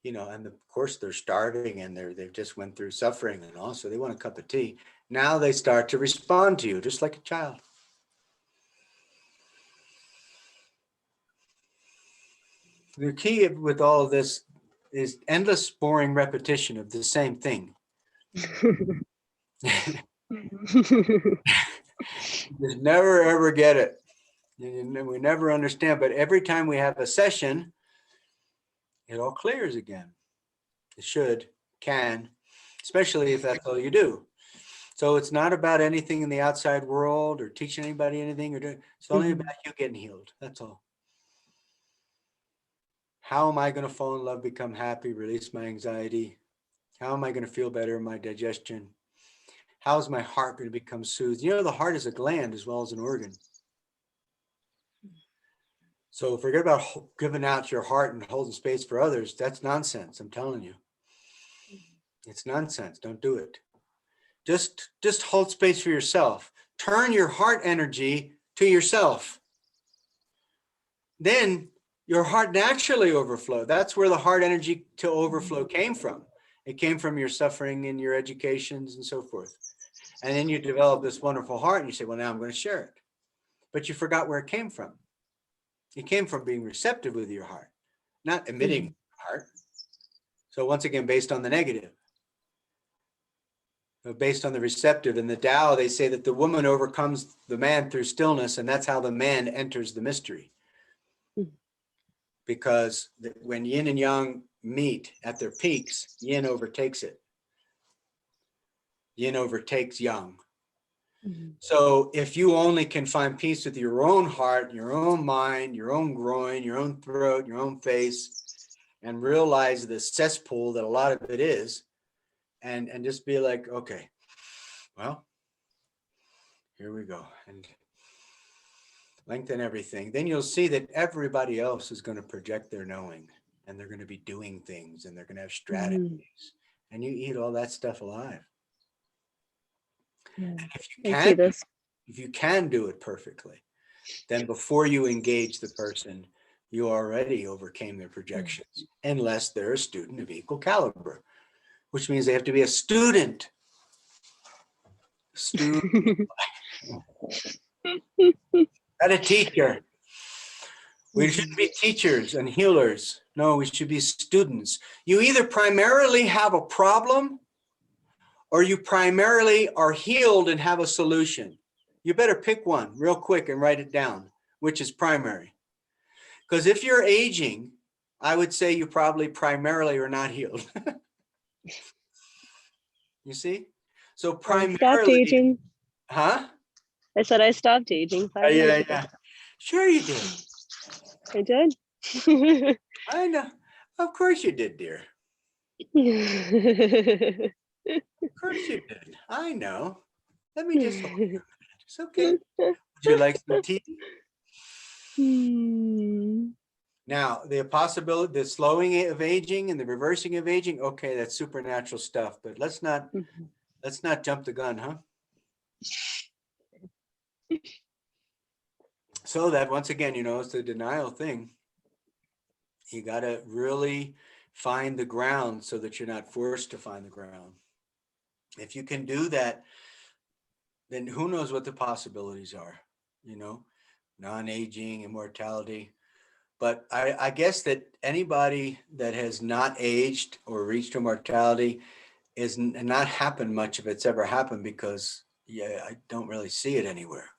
And of course they're starving and they've just went through suffering and all, so they want a cup of tea. Now they start to respond to you just like a child. The key with all of this is endless boring repetition of the same thing. Just never ever get it. We never understand, but every time we have a session, it all clears again. It should, can, especially if that's all you do. So it's not about anything in the outside world or teaching anybody anything or doing, it's only about you getting healed. That's all. How am I going to fall in love, become happy, release my anxiety? How am I going to feel better in my digestion? How is my heart going to become soothed? You know, the heart is a gland as well as an organ. So forget about giving out your heart and holding space for others. That's nonsense. I'm telling you. It's nonsense. Don't do it. Just hold space for yourself. Turn your heart energy to yourself. Then your heart naturally overflow. That's where the heart energy to overflow came from. It came from your suffering and your educations and so forth. And then you develop this wonderful heart and you say, well, now I'm going to share it. But you forgot where it came from. It came from being receptive with your heart, not emitting heart. So once again, based on the negative. Based on the receptive. In the Tao, they say that the woman overcomes the man through stillness, and that's how the man enters the mystery. Because when yin and yang meet at their peaks, yin overtakes it. Yin overtakes yang. So if you only can find peace with your own heart, your own mind, your own groin, your own throat, your own face, and realize the cesspool that a lot of it is, and just be like, okay, well, here we go, and lengthen everything. Then you'll see that everybody else is going to project their knowing, and they're going to be doing things, and they're going to have strategies, and you eat all that stuff alive. Yeah. If you can do it perfectly, then before you engage the person, you already overcame their projections, unless they're a student of equal caliber, which means they have to be a student. Not a teacher. We shouldn't be teachers and healers. No, we should be students. You either primarily have a problem or you primarily are healed and have a solution. You better pick one real quick and write it down, which is primary. Because if you're aging, I would say you probably primarily are not healed. You see? So primarily. I stopped aging. Huh? I said I stopped aging 5 years ago. Yeah. Sure you did. I did. I know. Of course you did, dear. Of course you did. I know. Let me just hold you. It's okay. Would you like some tea? Now, the possibility, the slowing of aging and the reversing of aging, okay, that's supernatural stuff, but let's not jump the gun, huh? So that once again, you know, it's the denial thing. You got to really find the ground so that you're not forced to find the ground. If you can do that, then who knows what the possibilities are, you know, non-aging, immortality. But I guess that anybody that has not aged or reached immortality is not happened much if it's ever happened, because I don't really see it anywhere.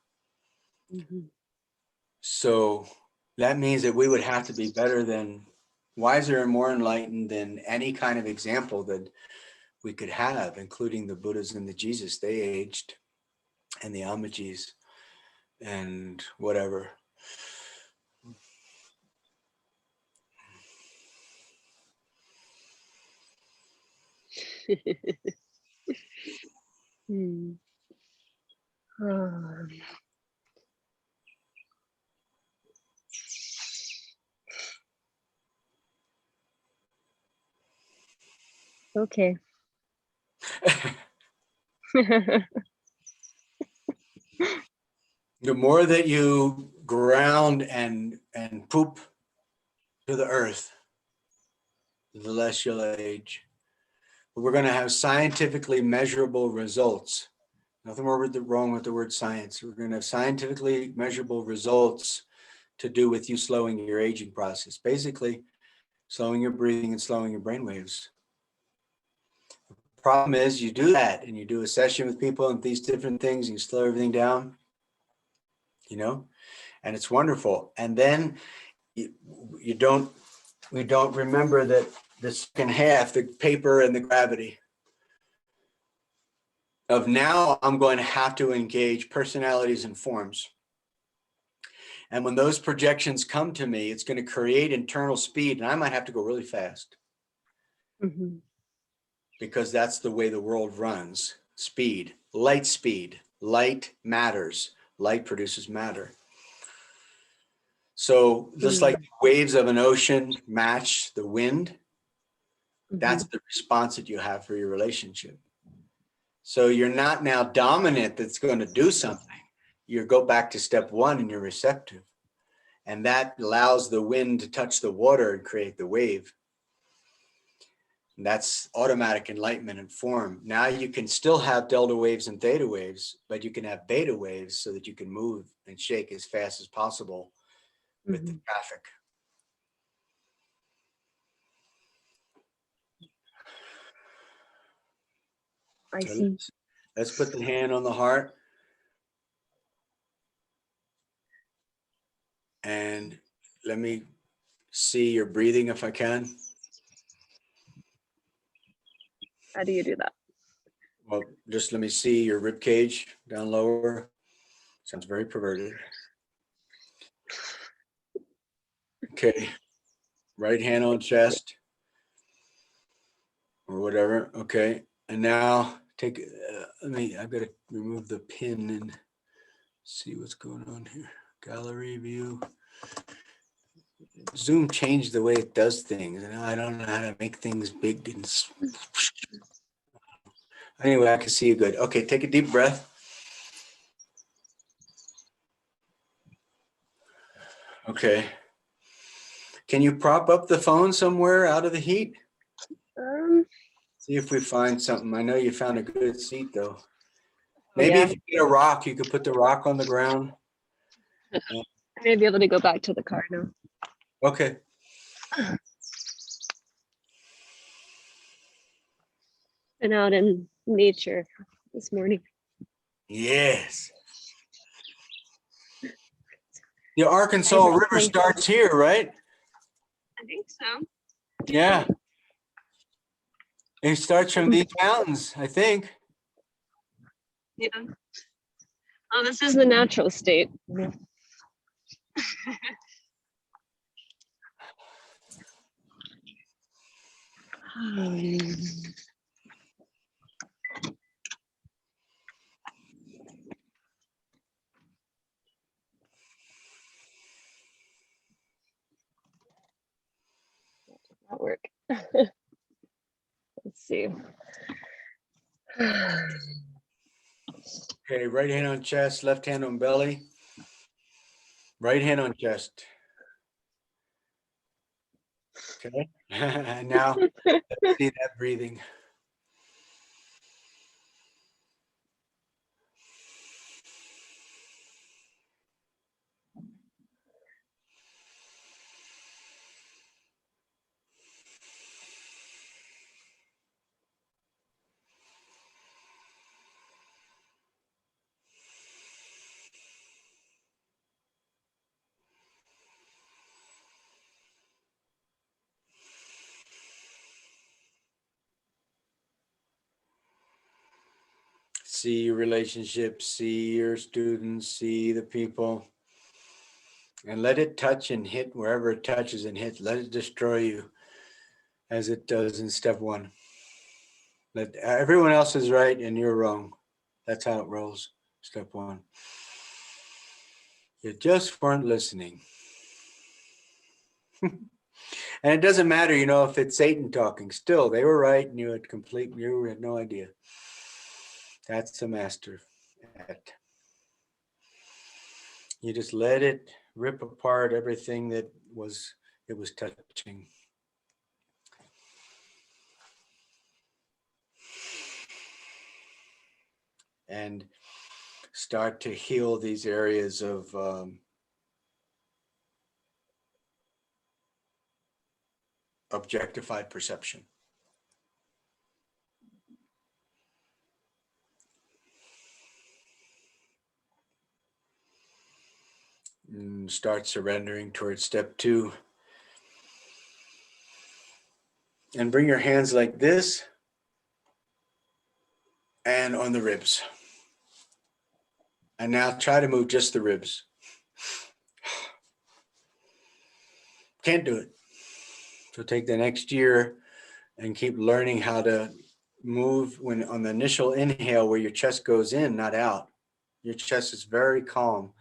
So that means that we would have to be better than, wiser and more enlightened than any kind of example that we could have, including the Buddhas and the Jesus. They aged, and the Amajis and whatever. Okay. The more that you ground and poop to the earth, the less you'll age. But we're going to have scientifically measurable results. Nothing wrong with the word science. We're going to have scientifically measurable results to do with you slowing your aging process. Basically, slowing your breathing and slowing your brain waves. Problem is you do that and you do a session with people and these different things, and you slow everything down, you know, and it's wonderful. And then we don't remember that the second half, the paper and the gravity of now I'm going to have to engage personalities and forms. And when those projections come to me, it's going to create internal speed, and I might have to go really fast. Mm-hmm. Because that's the way the world runs. Speed, light matters. Light produces matter. So just like the waves of an ocean match the wind, that's the response that you have for your relationship. So you're not now dominant that's going to do something. You go back to step one and you're receptive. And that allows the wind to touch the water and create the wave. And that's automatic enlightenment in form. Now you can still have delta waves and theta waves, but you can have beta waves so that you can move and shake as fast as possible with the traffic. I see. Let's put the hand on the heart. And let me see your breathing if I can. How do you do that? Well, just let me see your rib cage down lower. Sounds very perverted. Okay. Right hand on chest or whatever. Okay. And now take, I've got to remove the pin and see what's going on here. Gallery view. Zoom changed the way it does things, and I don't know how to make things big. And anyway, I can see you good. Okay, take a deep breath. Okay. Can you prop up the phone somewhere out of the heat? See if we find something. I know you found a good seat though. Maybe if you get a rock, you could put the rock on the ground. I may be able to go back to the car now. Okay. Been out in nature this morning. Yes. The Arkansas River starts here, right? I think so. Yeah. It starts from these mountains, I think. Yeah. Oh, this is the natural state. That work. Let's see. Okay, right hand on chest, left hand on belly. Right hand on chest. Okay. Now, let's see that breathing. See your relationships, see your students, see the people, and let it touch and hit wherever it touches and hits. Let it destroy you as it does in step one. Let everyone else is right and you're wrong. That's how it rolls. Step one. You just weren't listening. And it doesn't matter, you know, if it's Satan talking, still they were right and you had no idea. That's the master act. You just let it rip apart everything that it was touching. And start to heal these areas of objectified perception. And start surrendering towards step 2. And bring your hands like this and on the ribs. And now try to move just the ribs. Can't do it. So take the next year and keep learning how to move when on the initial inhale where your chest goes in, not out. Your chest is very calm,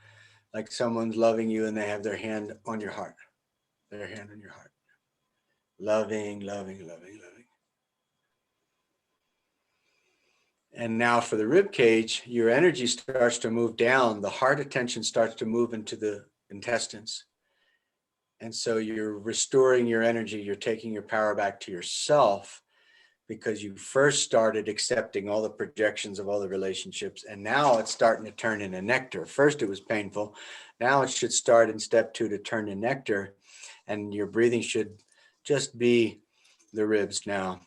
like someone's loving you and they have their hand on your heart. Their hand on your heart. Loving, loving, loving, loving. And now for the rib cage, your energy starts to move down. The heart attention starts to move into the intestines. And so you're restoring your energy. You're taking your power back to yourself because you first started accepting all the projections of all the relationships. And now it's starting to turn into nectar. First, it was painful. Now it should start in step 2 to turn to nectar. And your breathing should just be the ribs now.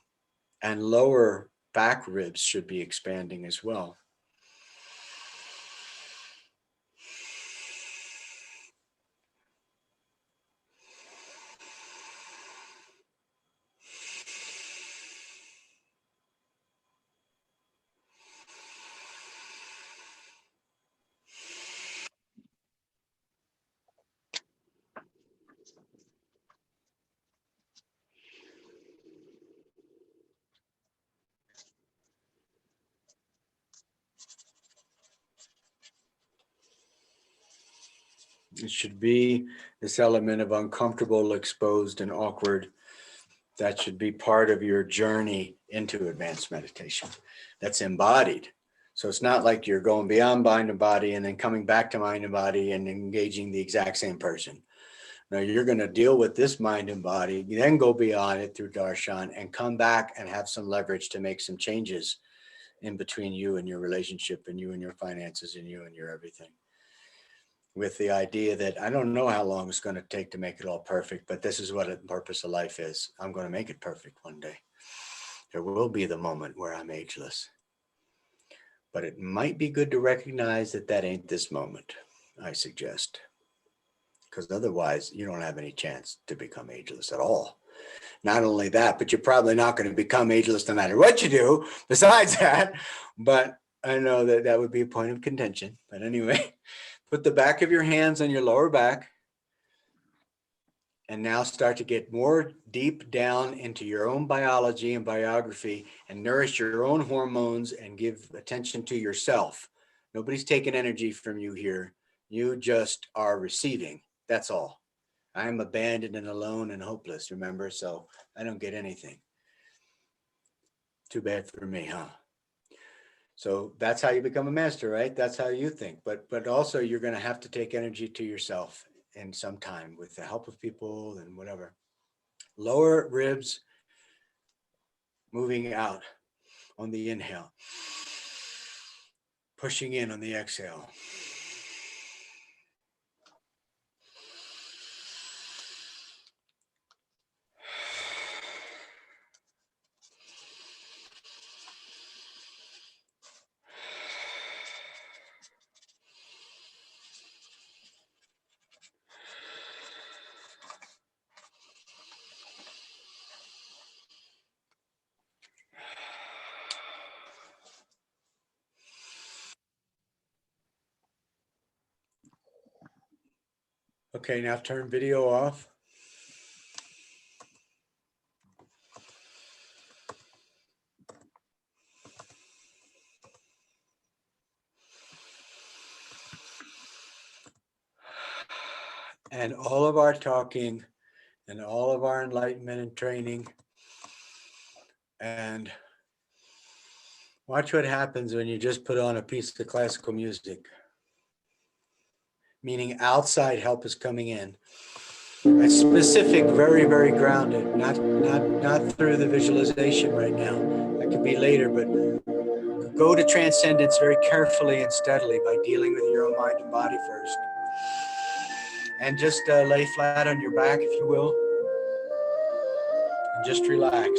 And lower back ribs should be expanding as well. It should be this element of uncomfortable, exposed, and awkward. That should be part of your journey into advanced meditation. That's embodied. So it's not like you're going beyond mind and body and then coming back to mind and body and engaging the exact same person. No, you're going to deal with this mind and body, then go beyond it through darshan and come back and have some leverage to make some changes in between you and your relationship and you and your finances and you and your everything. With the idea that I don't know how long it's going to take to make it all perfect, but this is what the purpose of life is. I'm going to make it perfect one day. There will be the moment where I'm ageless. But it might be good to recognize that that ain't this moment, I suggest. Because otherwise, you don't have any chance to become ageless at all. Not only that, but you're probably not going to become ageless no matter what you do besides that. But I know that that would be a point of contention. But anyway, put the back of your hands on your lower back. And now start to get more deep down into your own biology and biography and nourish your own hormones and give attention to yourself. Nobody's taking energy from you here. You just are receiving. That's all. I am abandoned and alone and hopeless, remember? So I don't get anything. Too bad for me, huh? So that's how you become a master, right? That's how you think. But also you're going to have to take energy to yourself in some time with the help of people and whatever. Lower ribs moving out on the inhale. Pushing in on the exhale. Okay, now turn video off. And all of our talking and all of our enlightenment and training, and watch what happens when you just put on a piece of classical music. Meaning outside help is coming in. It's specific, very, very grounded, not through the visualization right now. That could be later, but go to transcendence very carefully and steadily by dealing with your own mind and body first. And just lay flat on your back, if you will. And just relax.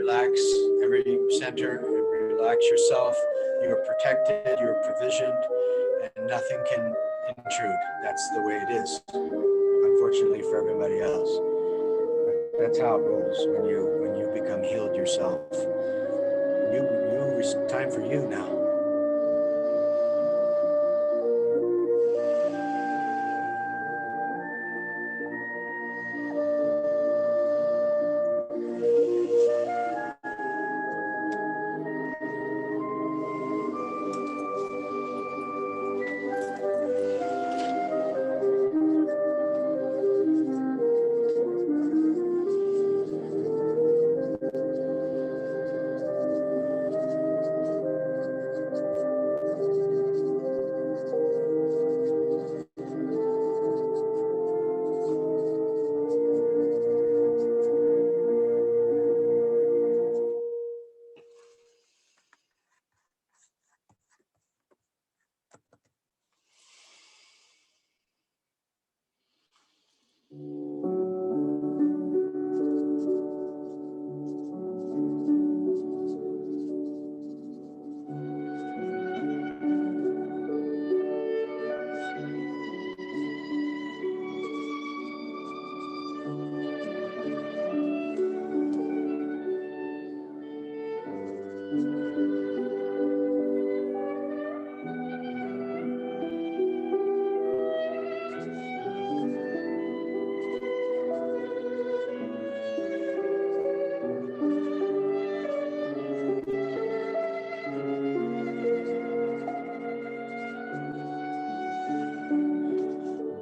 Relax every center, relax yourself. You're protected, you're provisioned, and nothing can intrude. That's the way it is, unfortunately for everybody else. But that's how it rolls when you become healed yourself. It's time for you now.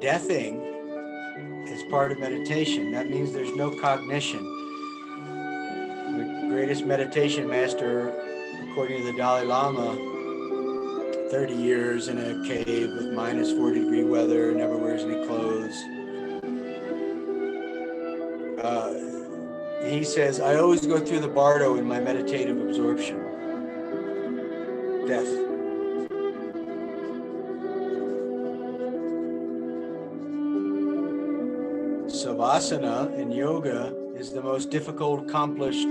Deathing is part of meditation. That means there's no cognition. The greatest meditation master, according to the Dalai Lama, 30 years in a cave with minus 40-degree weather, never wears any clothes. He says, I always go through the bardo in my meditative absorption. Death. Savasana in yoga is the most difficult accomplished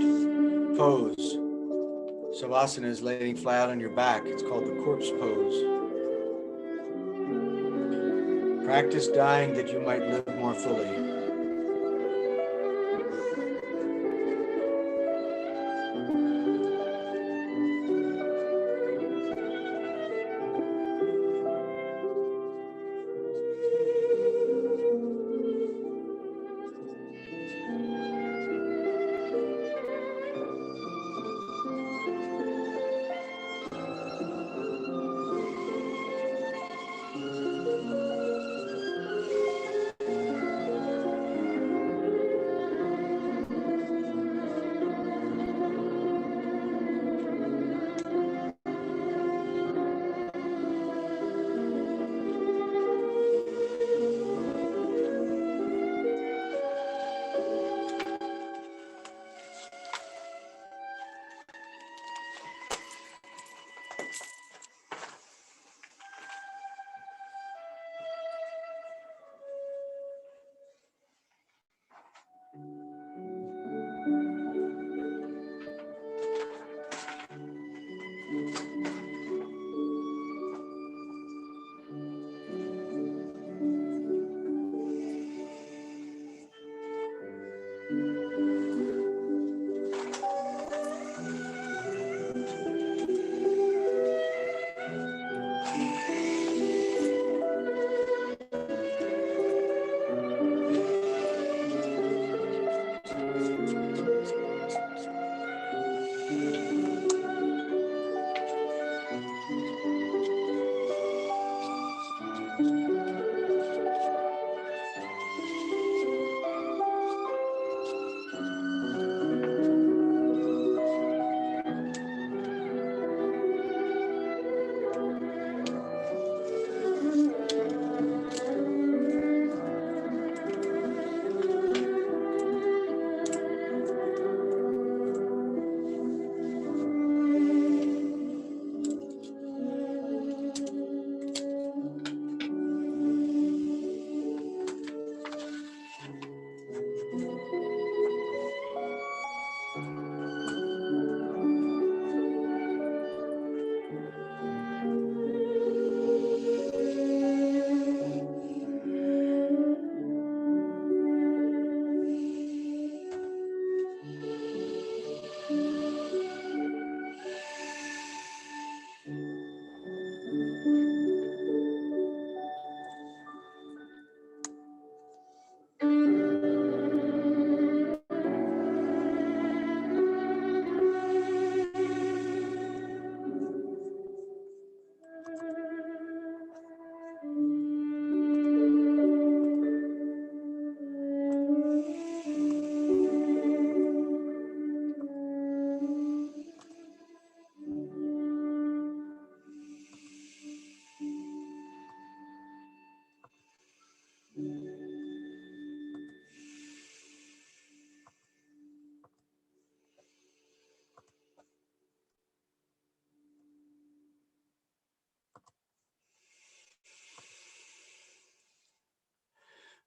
pose. Savasana is laying flat on your back. It's called the corpse pose. Practice dying that you might live more fully.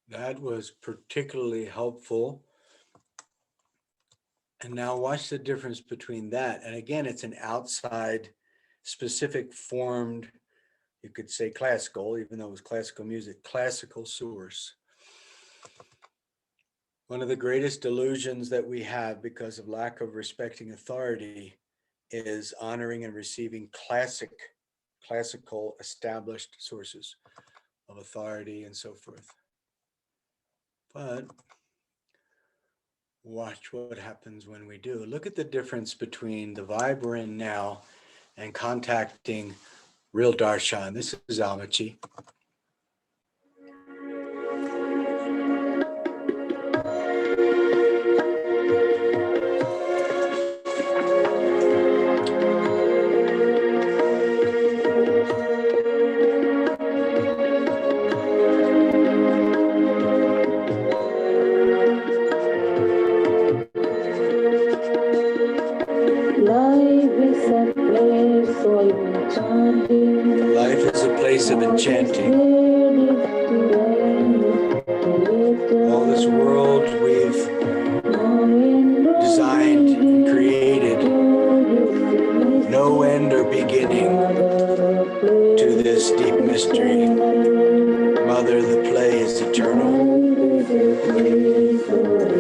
That was particularly helpful. And now watch the difference between that. And again, it's an outside specific formed, you could say classical, even though it was classical music, classical source. One of the greatest delusions that we have because of lack of respecting authority is honoring and receiving classical established sources of authority and so forth. But watch what happens when we do. Look at the difference between the vibe we're in now and contacting real darshan. This is Almachi. Life is a place of enchanting. All this world we've designed and created, no end or beginning to this deep mystery. Mother, the play is eternal.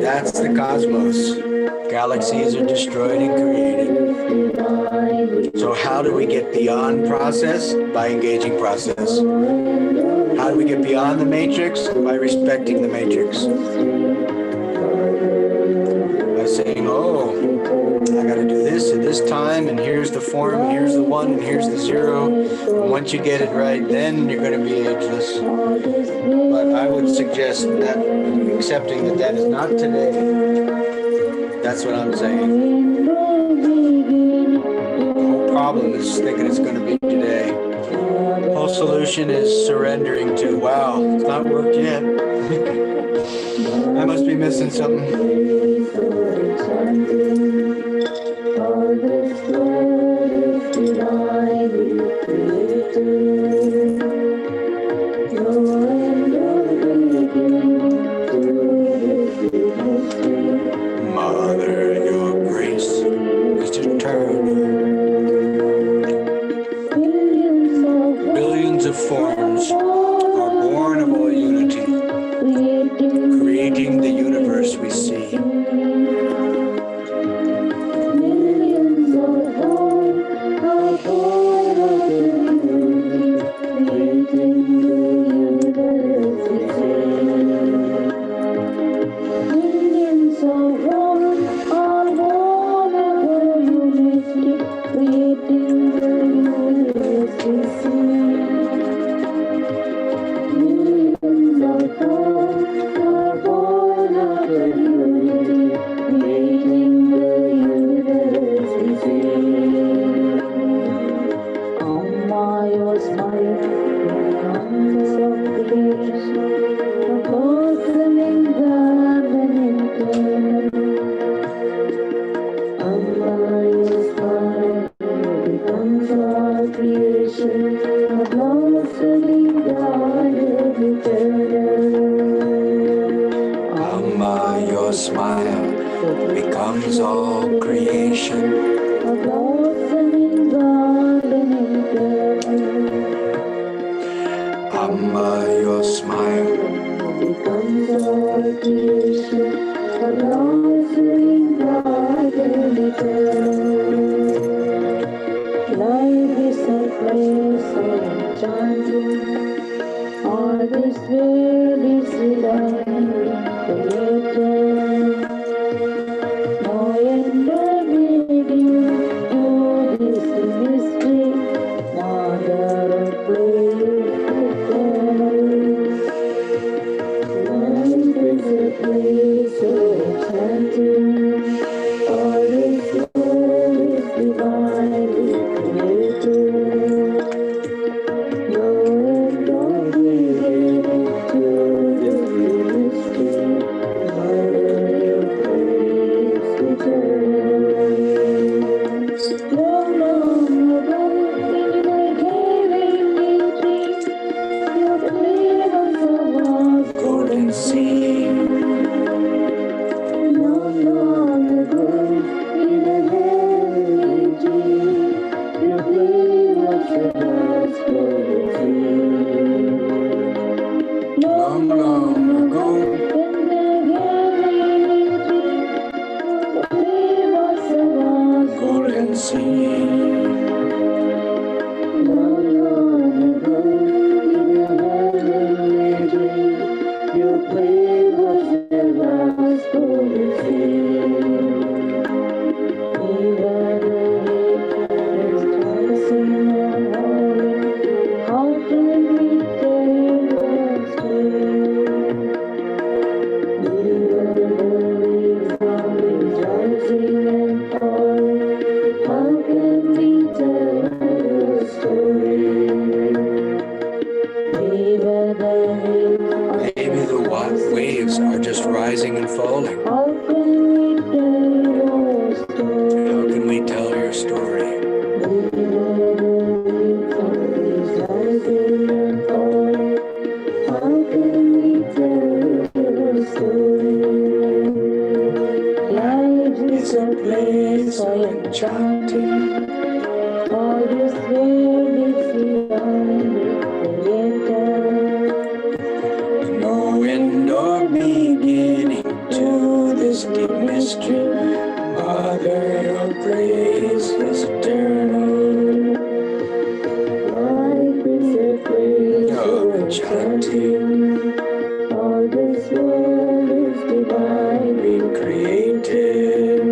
That's the cosmos. Galaxies are destroyed and created. So how do we get beyond process? By engaging process. How do we get beyond the matrix? By respecting the matrix. By saying, oh, I got to do this at this time, and here's the form, and here's the one, and here's the zero. And once you get it right, then you're going to be ageless. But I would suggest that accepting that that is not today. That's what I'm saying. Problem is thinking it's going to be today. The whole solution is surrendering to, wow, it's not worked yet. I must be missing something. Mother, your grace is eternal. Billions of forms are born of all unity, creating the universe we see. Your smile becomes all creation. Amma, your smile becomes all creation. Life is a place of enchanting. All this world is divine. No end or beginning to this mystery. Mother of play eternal. Life is a place of enchanting. All this world is divinely created. No end or beginning to this mystery. Maybe the waves are just rising and falling. How can we tell your story? Life is a place so enchanting. All this world is beyond creator. No end or beginning to this deep mystery. Mother, your praise is eternal. Life is a place so enchanting. All this world is divinely created.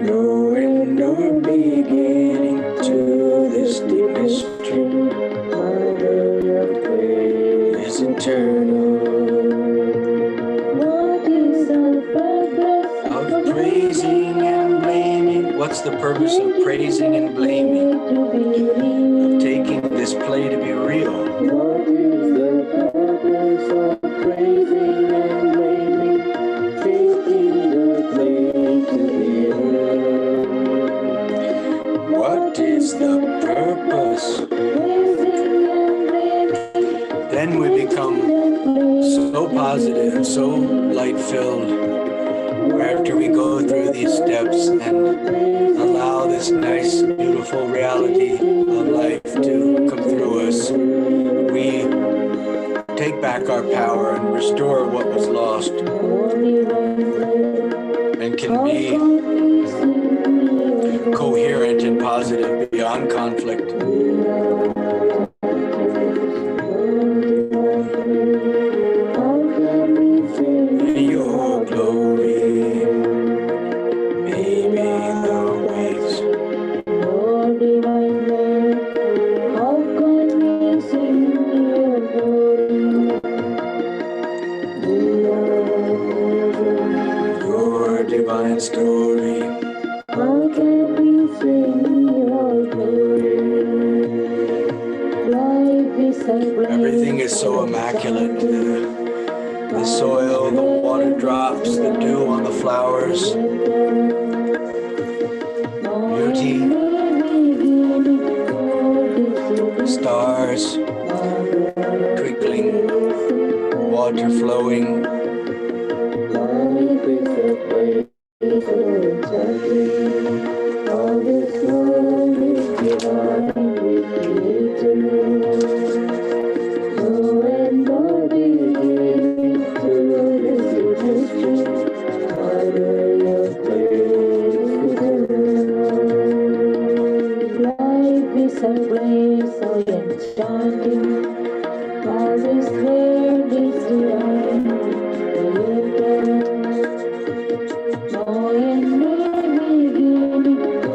No end or beginning to this deep mystery. Mother, your praise is eternal. What is the purpose of praising and blaming? What's the purpose of praising and blaming? Of taking this play to be real? What is the purpose of praising and blaming? Taking the play to be real. What is the purpose? Then we become so positive and so light-filled after we go through these steps and allow this nice, beautiful reality of life to come through us. We take back our power and restore what was lost and can be coherent and positive beyond conflict. In your glory, maybe the waves. Lord divine Lord, how can we sing your glory? Your divine story. How can we sing your glory? Life is a place. Everything is so immaculate. The soil, the water drops, the dew on the flowers. Beauty. Stars twinkling, water flowing. Life is a place so enchanting. All this world is divinely created. No end or beginning to this history. Mother, your praise is eternal. Life is a place so enchanting. All this world is divinely created. No end or beginning to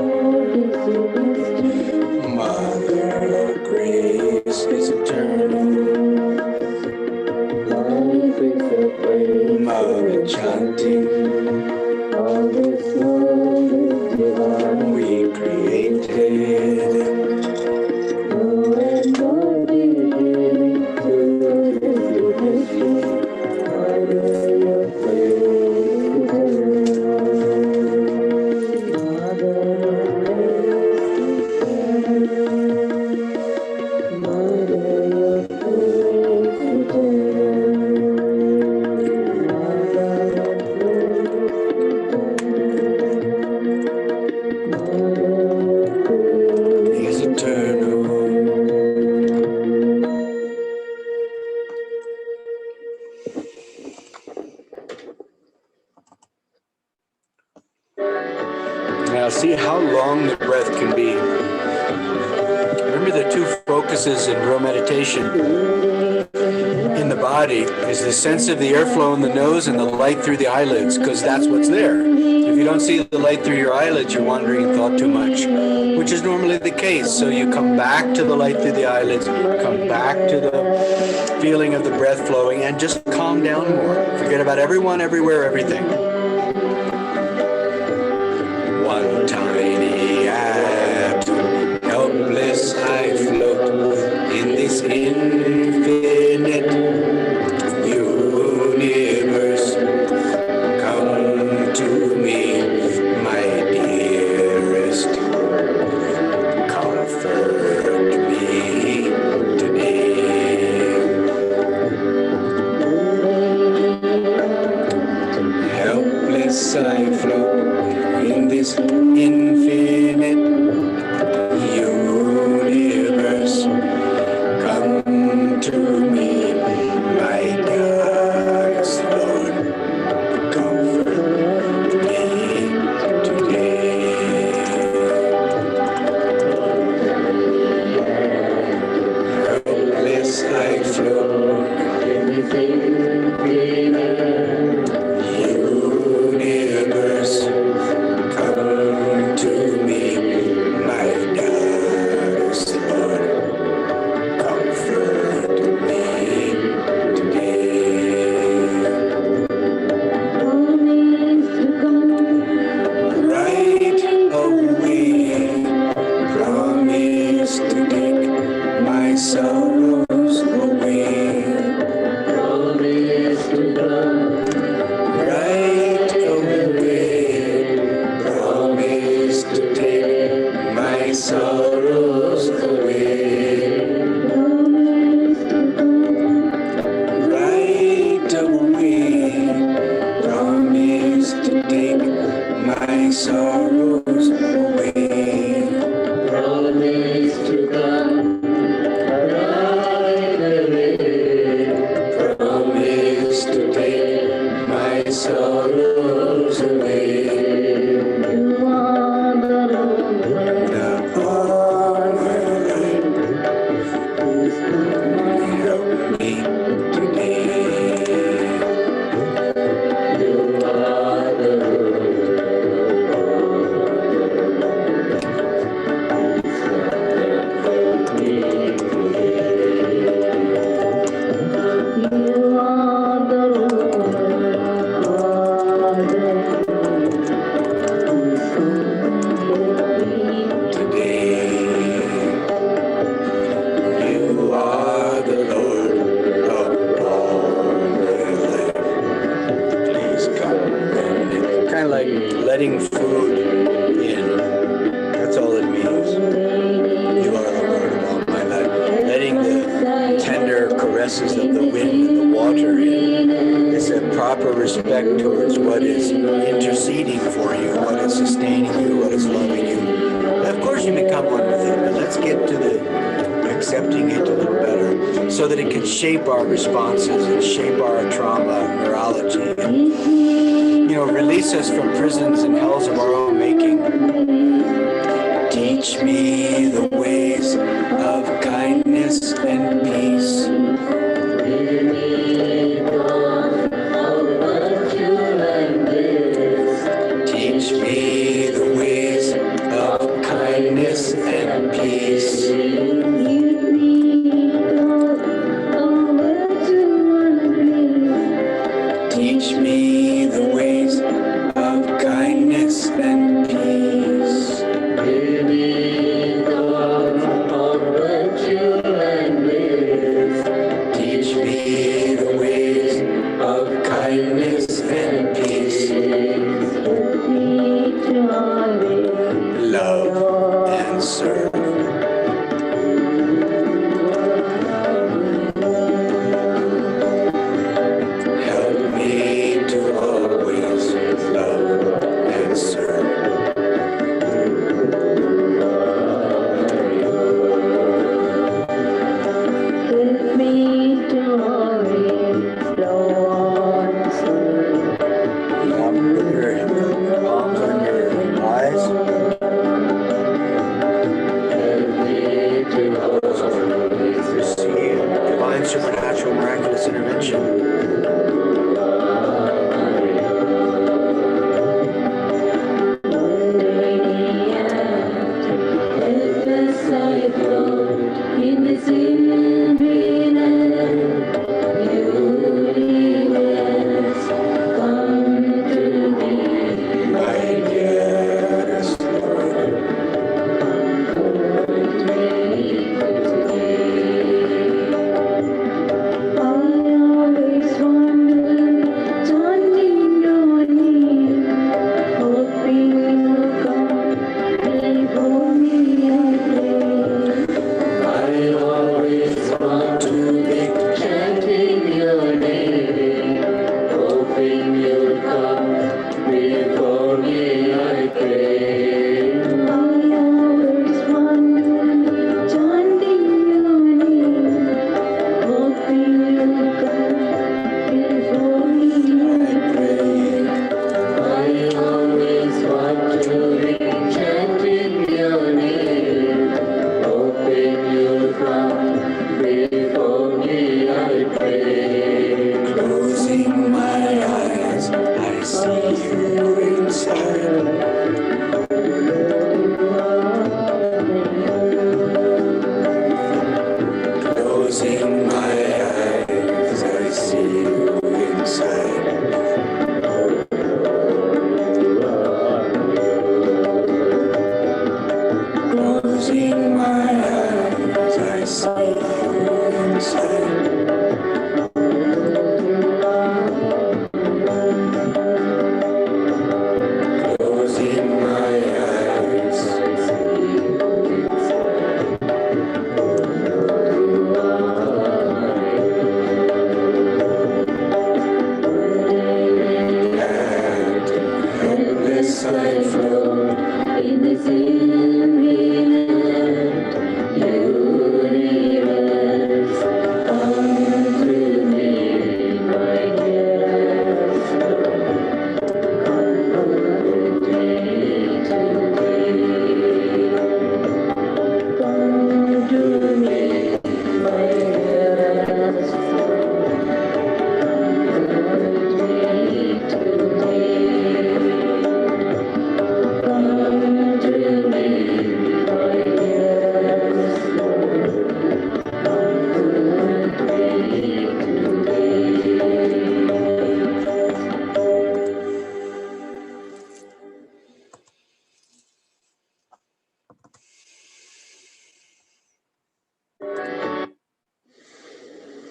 this history. Mother, your grace is eternal. Life is a place of enchanting. All this world is divine. We created. No end or beginning to this history. Mother, your praise is eternal. Mother, your praise is eternal. Mother, your praise is eternal. Mother, your praise is eternal. Now see how long the breath can be. Remember the two focuses in real meditation in the body is the sense of the airflow in the nose and the light through the eyelids, because that's what's there. If you don't see the light through your eyelids, you're wandering in thought too much, which is normally the case. So you come back to the light through the eyelids, come back to the feeling of the breath flowing, and just calm down more. Forget about everyone, everywhere, everything. One tiny atom, helpless I float in this infinite to me, my dearest Lord, comfort me today. Helpless I float, universe, come to me, my dearest Lord, comfort me today. Right away, promise to take my sorrows away. Promise to come right away, promise to take my sorrows away. Right away, promise to take my sorrows away. Promise to come right away, promise to take my sorrows away. You are the Lord all my life. Help me today. You are the letting food in. That's all it means. You are the Lord of all my life. Letting the tender caresses of the wind and the water in. It's a proper respect towards what is interceding for you, what is sustaining you, what is loving you. And of course you become one with it, but let's get to the accepting it a little better so that it can shape our responses and shape our trauma, neurology, and release us from prisons and hells of our own making. Teach me the ways of kindness and peace. Teach me the ways of kindness and peace. Teach me the ways of kindness and peace. Give me thoughts of virtue and grace. Teach me the ways of kindness and peace. Love and serve. Supernatural, miraculous intervention.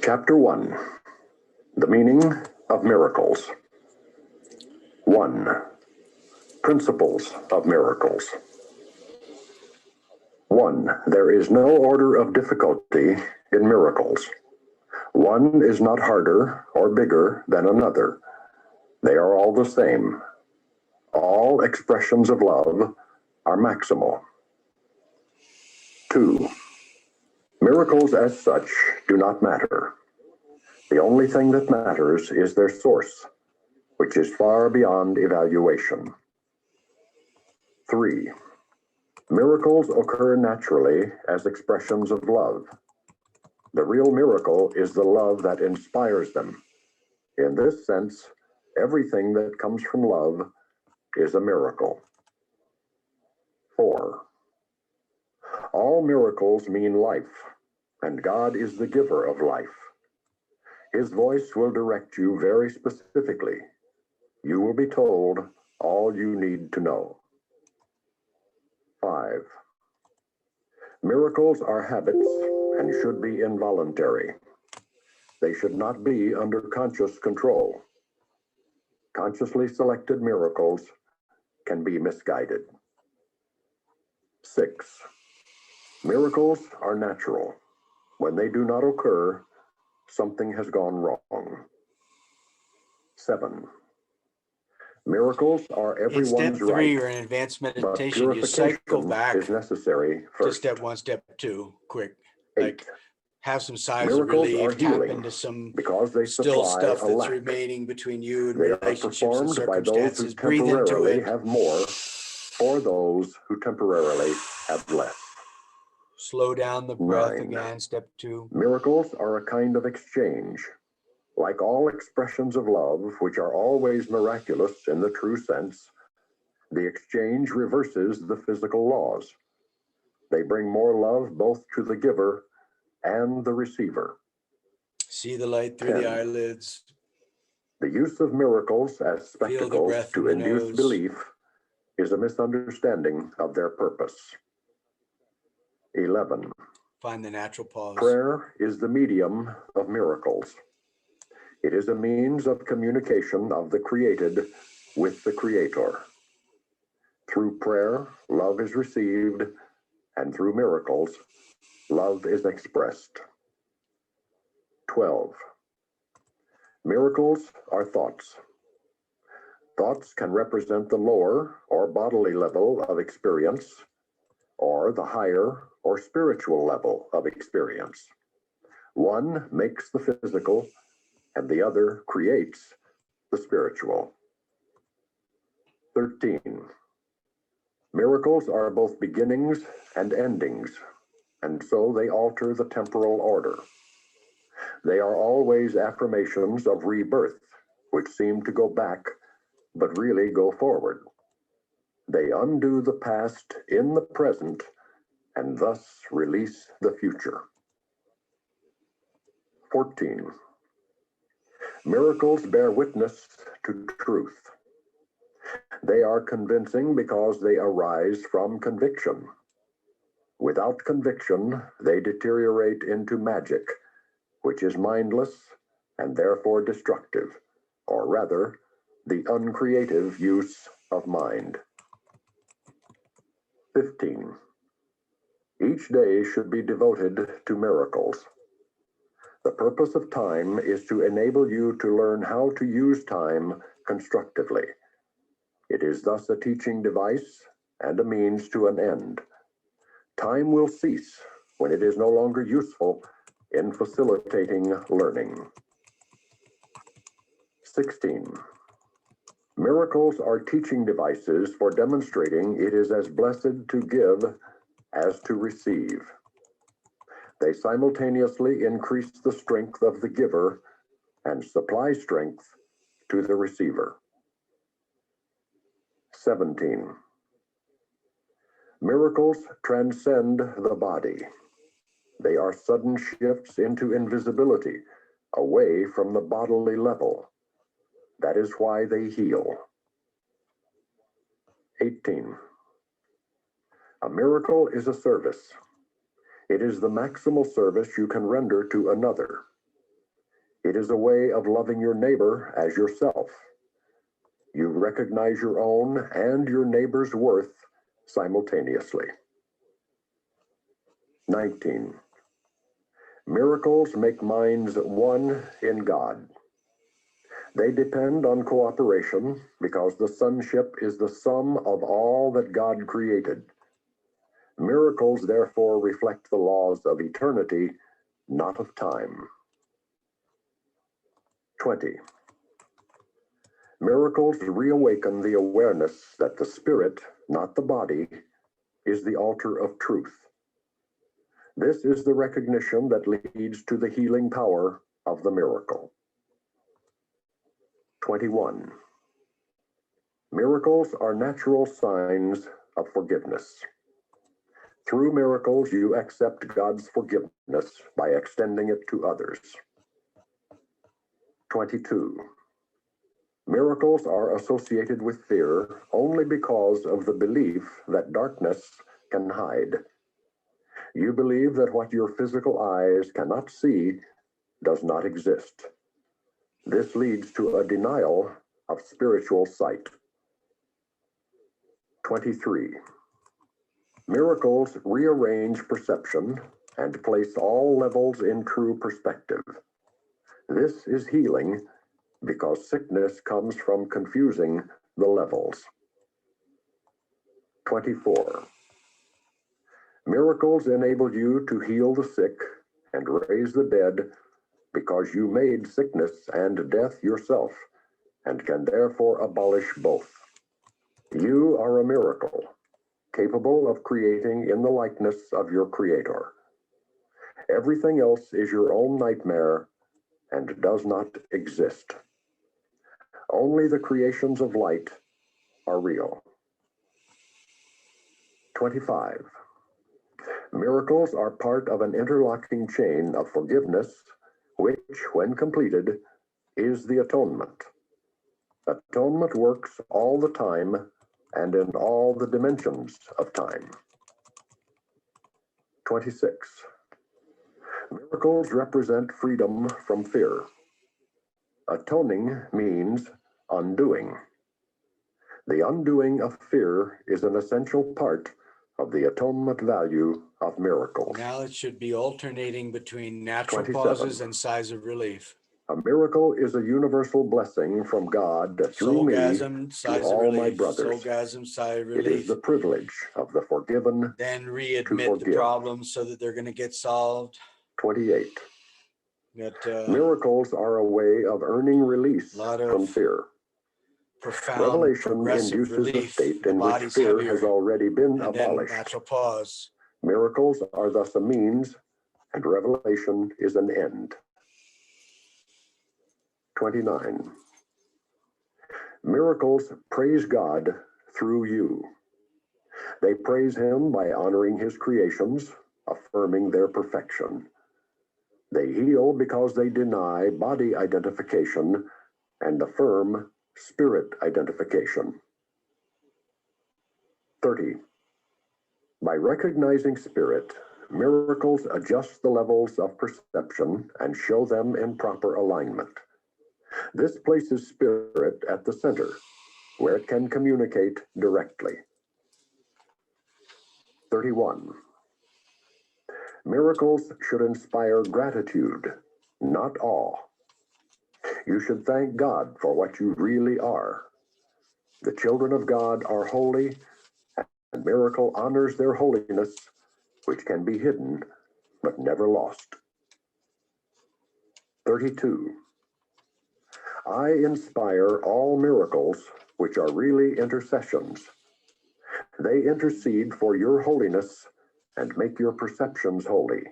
Chapter 1. The Meaning of Miracles. 1. Principles of Miracles. 1. There is no order of difficulty in miracles. One is not harder or bigger than another. They are all the same. All expressions of love are maximal. 2. Miracles as such do not matter. The only thing that matters is their source, which is far beyond evaluation. 3. Miracles occur naturally as expressions of love. The real miracle is the love that inspires them. In this sense, everything that comes from love is a miracle. 4. All miracles mean life, and God is the giver of life. His voice will direct you very specifically. You will be told all you need to know. 5. Miracles are habits and should be involuntary. They should not be under conscious control. Consciously selected miracles can be misguided. 6. Miracles are natural. When they do not occur, something has gone wrong. 7. Miracles are In step everyone's 3 right, or in advanced but meditation, you cycle purification back is necessary to first. step 1, step 2, quick. 8. Like have some sighs of Miracles are relief, tap healing into some because they still supply stuff a that's lack. remaining between you and They are relationships and performed by those who circumstances. Breathe into temporarily it. have more, or those who temporarily have less. Slow down the breath 9. again, step 2. Miracles are a kind of exchange. Like all expressions of love, which are always miraculous in the true sense, the exchange reverses the physical laws. They bring more love both to the giver and the receiver. See the light through 10. the eyelids. The use of miracles as Feel the spectacles breath in to the induce nose. belief is a misunderstanding of their purpose. 11. Find the natural pause. Prayer is the medium of miracles. It is a means of communication of the created with the Creator. Through prayer, love is received, and through miracles, love is expressed. 12. Miracles are thoughts. Thoughts can represent the lower or bodily level of experience, or the higher or spiritual level of experience. One makes the physical, and the other creates the spiritual. 13. Miracles are both beginnings and endings, and so they alter the temporal order. They are always affirmations of rebirth, which seem to go back, but really go forward. They undo the past in the present, and thus release the future. 14. Miracles bear witness to truth. They are convincing because they arise from conviction. Without conviction, they deteriorate into magic, which is mindless and therefore destructive, or rather, the uncreative use of mind. 15. Each day should be devoted to miracles. The purpose of time is to enable you to learn how to use time constructively. It is thus a teaching device and a means to an end. Time will cease when it is no longer useful in facilitating learning. 16. Miracles are teaching devices for demonstrating it is as blessed to give as to receive. They simultaneously increase the strength of the giver and supply strength to the receiver. 17. Miracles transcend the body. They are sudden shifts into invisibility, away from the bodily level. That is why they heal. 18. A miracle is a service. It is the maximal service you can render to another. It is a way of loving your neighbor as yourself. You recognize your own and your neighbor's worth simultaneously. 19. Miracles make minds one in God. They depend on cooperation because the sonship is the sum of all that God created. Miracles therefore reflect the laws of eternity, not of time. 20. Miracles reawaken the awareness that the spirit, not the body, is the altar of truth. This is the recognition that leads to the healing power of the miracle. 21. Miracles are natural signs of forgiveness. Through miracles, you accept God's forgiveness by extending it to others. 22. Miracles are associated with fear only because of the belief that darkness can hide. You believe that what your physical eyes cannot see does not exist. This leads to a denial of spiritual sight. 23. Miracles rearrange perception and place all levels in true perspective. This is healing because sickness comes from confusing the levels. 24. Miracles enable you to heal the sick and raise the dead because you made sickness and death yourself and can therefore abolish both. You are a miracle, capable of creating in the likeness of your Creator. Everything else is your own nightmare and does not exist. Only the creations of light are real. 25. Miracles are part of an interlocking chain of forgiveness, which, when completed, is the atonement. Atonement works all the time and in all the dimensions of time. 26. Miracles represent freedom from fear. Atoning means undoing. The undoing of fear is an essential part of the atonement value of miracles. Now it should be alternating between natural 27. pauses and sighs of relief. A miracle is a universal blessing from God through me Soulgasm, to sighs of all my relief. brothers. Soulgasm, sigh of It is relief. the privilege of the forgiven Then to readmit the forgive. problems so that they're going to get solved. 28. Got Miracles are a way of earning release lot from of fear. profound Revelation progressive induces a relief. state The in which body's fear heavier. has already been And then abolished. natural pause. Miracles are thus a means, and revelation is an end. 29. Miracles praise God through you. They praise Him by honoring His creations, affirming their perfection. They heal because they deny body identification and affirm spirit identification. 30. By recognizing spirit, miracles adjust the levels of perception and show them in proper alignment. This places spirit at the center, where it can communicate directly. 31. Miracles should inspire gratitude, not awe. You should thank God for what you really are. The children of God are holy, and miracle honors their holiness, which can be hidden but never lost. 32. I inspire all miracles, which are really intercessions. They intercede for your holiness and make your perceptions holy.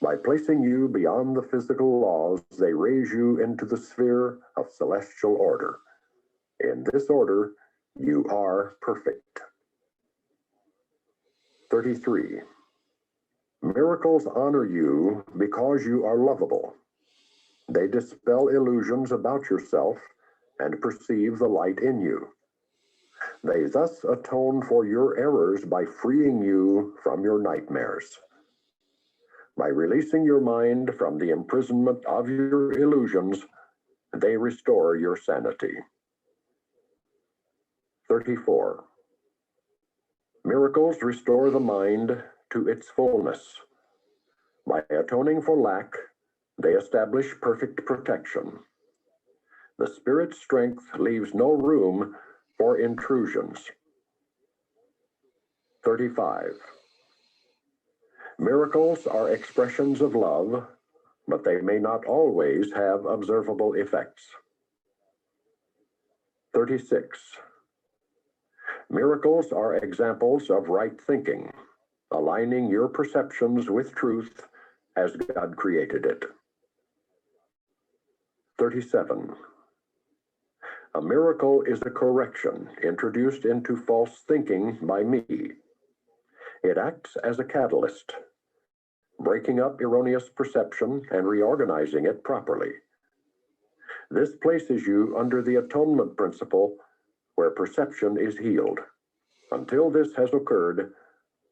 By placing you beyond the physical laws, they raise you into the sphere of celestial order. In this order, you are perfect. 33. Miracles honor you because you are lovable. They dispel illusions about yourself and perceive the light in you. They thus atone for your errors by freeing you from your nightmares. By releasing your mind from the imprisonment of your illusions, they restore your sanity. 34. Miracles restore the mind to its fullness. By atoning for lack, they establish perfect protection. The Spirit's strength leaves no room for intrusions. 35. Miracles are expressions of love, but they may not always have observable effects. 36. Miracles are examples of right thinking, aligning your perceptions with truth as God created it. 37. A miracle is a correction introduced into false thinking by me. It acts as a catalyst, breaking up erroneous perception and reorganizing it properly. This places you under the atonement principle where perception is healed. Until this has occurred,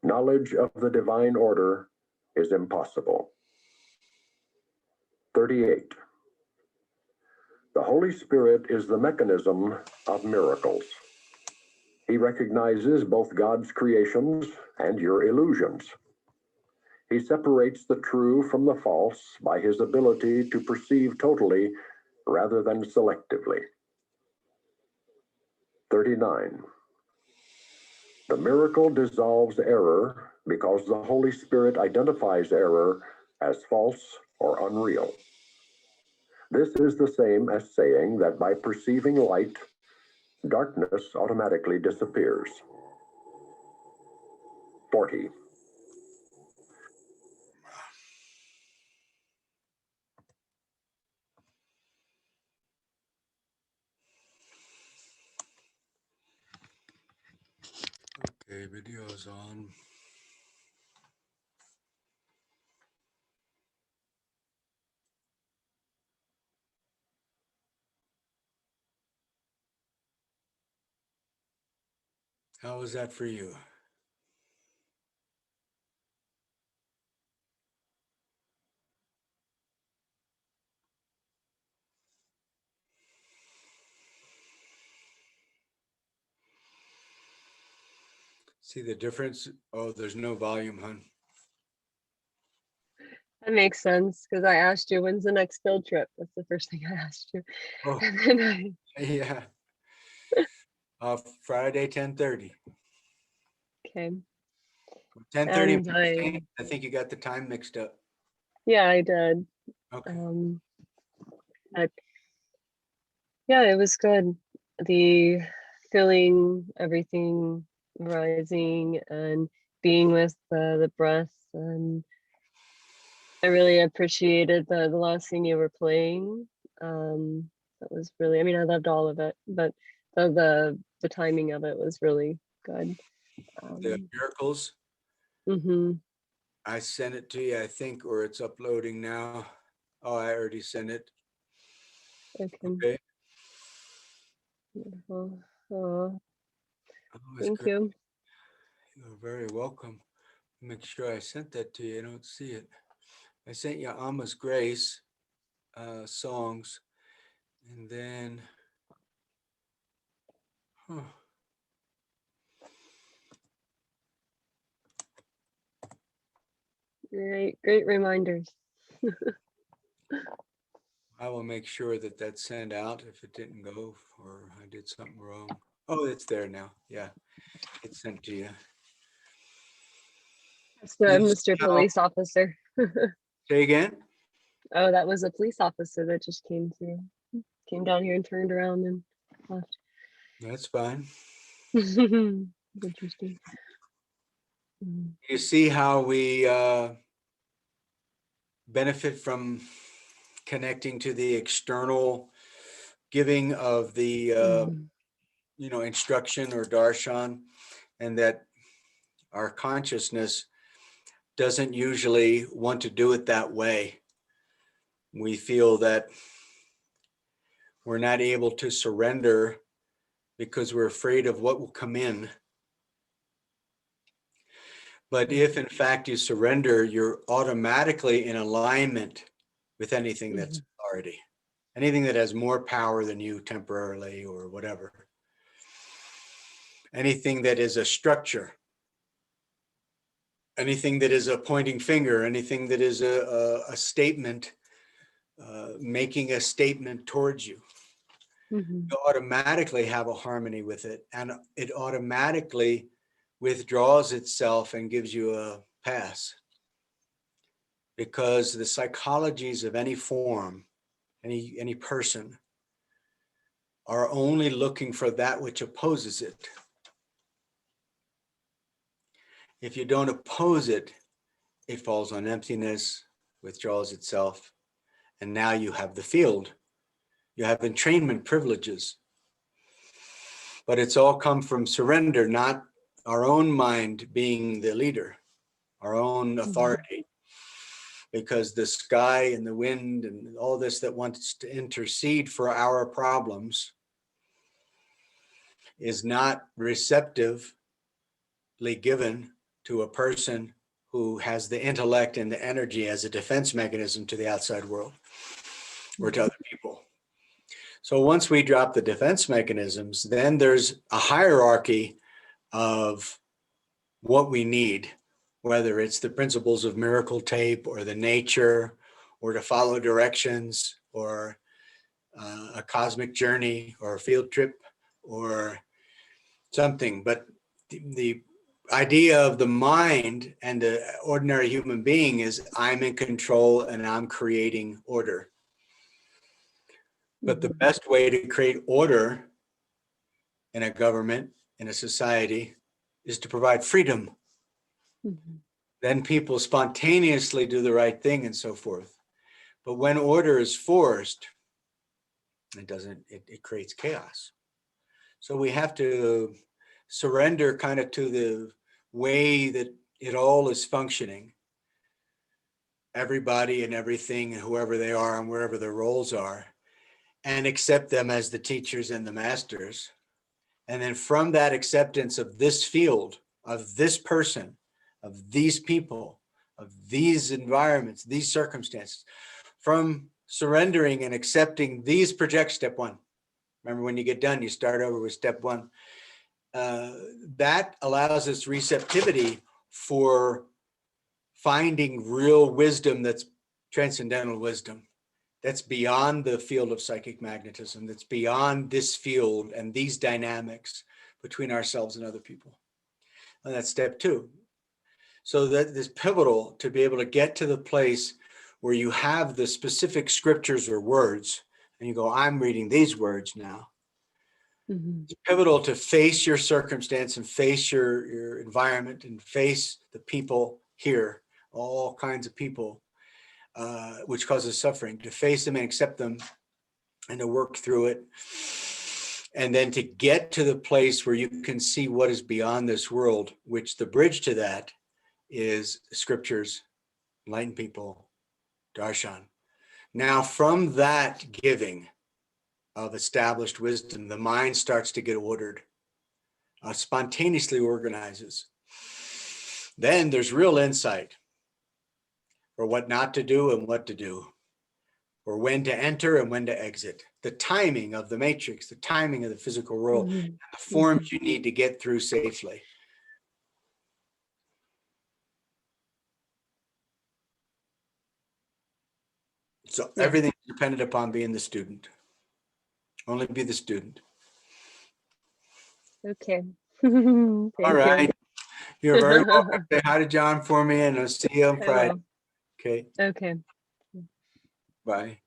knowledge of the divine order is impossible. 38. The Holy Spirit is the mechanism of miracles. He recognizes both God's creations and your illusions. He separates the true from the false by his ability to perceive totally rather than selectively. 39. The miracle dissolves error because the Holy Spirit identifies error as false or unreal. This is the same as saying that by perceiving light, darkness automatically disappears. 40. Okay, video's on. How was that for you? See the difference? Oh, there's no volume, hon. That makes sense because I asked you when's the next field trip. That's the first thing I asked you. Oh, And then yeah. Friday, 10:30. okay. 10:30. And I think you got the time mixed up. yeah, I did. Okay. But yeah, it was good. The feeling everything rising and being with the breath, and I really appreciated the last scene you were playing. That was really, I mean, I loved all of it, but the timing of it was really good. The miracles. Mhm. I sent it to you, I think, or it's uploading now. Oh, I already sent it. Okay. Okay. Beautiful. Oh, Oh, thank great. you. You're very welcome. Make sure I sent that to you. I don't see it. I sent you Alma's Grace songs, and then, huh, Great reminders. I will make sure that that's sent out if it didn't go or I did something wrong. Oh, it's there now. Yeah, it's sent to you. It's You Mr. see how- Police Officer. Say again? Oh, that was a police officer that just came through. Came down here and turned around and left. That's fine. Interesting. Mm. You see how we benefit from connecting to the external giving of the Mhm. instruction or darshan, and that our consciousness doesn't usually want to do it that way. We feel that we're not able to surrender because we're afraid of what will come in. But if in fact you surrender, you're automatically in alignment with anything that's authority, anything that has more power than you temporarily or whatever. Anything that is a structure, anything that is a pointing finger, anything that is a statement, making a statement towards you. Mhm. You automatically have a harmony with it, and it automatically withdraws itself and gives you a pass. Because the psychologies of any form, any person, are only looking for that which opposes it. If you don't oppose it, it falls on emptiness, withdraws itself, and now you have the field. You have entrainment privileges. But it's all come from surrender, not our own mind being the leader, our own authority. Because the sky and the wind and all this that wants to intercede for our problems is not receptively given to a person who has the intellect and the energy as a defense mechanism to the outside world or to other people. So once we drop the defense mechanisms, then there's a hierarchy of what we need, whether it's the principles of miracle tape or the nature or to follow directions or a cosmic journey or a field trip or something. But the idea of the mind and the ordinary human being is I'm in control and I'm creating order. But the best way to create order in a government, in a society, is to provide freedom. Then people spontaneously do the right thing and so forth. But when order is forced, it creates chaos. So we have to surrender kind of to the way that it all is functioning. Everybody and everything, and whoever they are and wherever their roles are, and accept them as the teachers and the masters. And then from that acceptance of this field, of this person, of these people, of these environments, these circumstances, from surrendering and accepting these projects, step one. Remember, when you get done, you start over with step one. That allows us receptivity for finding real wisdom that's transcendental wisdom. That's beyond the field of psychic magnetism, that's beyond this field and these dynamics between ourselves and other people. And that's step two. So that is pivotal to be able to get to the place where you have the specific scriptures or words, and you go, I'm reading these words now. It's pivotal to face your circumstance and face your environment and face the people here, all kinds of people, which causes suffering, to face them and accept them and to work through it. And then to get to the place where you can see what is beyond this world, which the bridge to that is scriptures, enlightened people, darshan. Now, from that giving of established wisdom, the mind starts to get ordered, spontaneously organizes. Then there's real insight for what not to do and what to do, or when to enter and when to exit, the timing of the matrix, the timing of the physical world, and the forms you need to get through safely. So everything's dependent upon being the student. Only be the student. Okay. All right. You're very welcome. Say hi to John for me, and I'll see you on I Friday. will. Okay. Okay. Bye.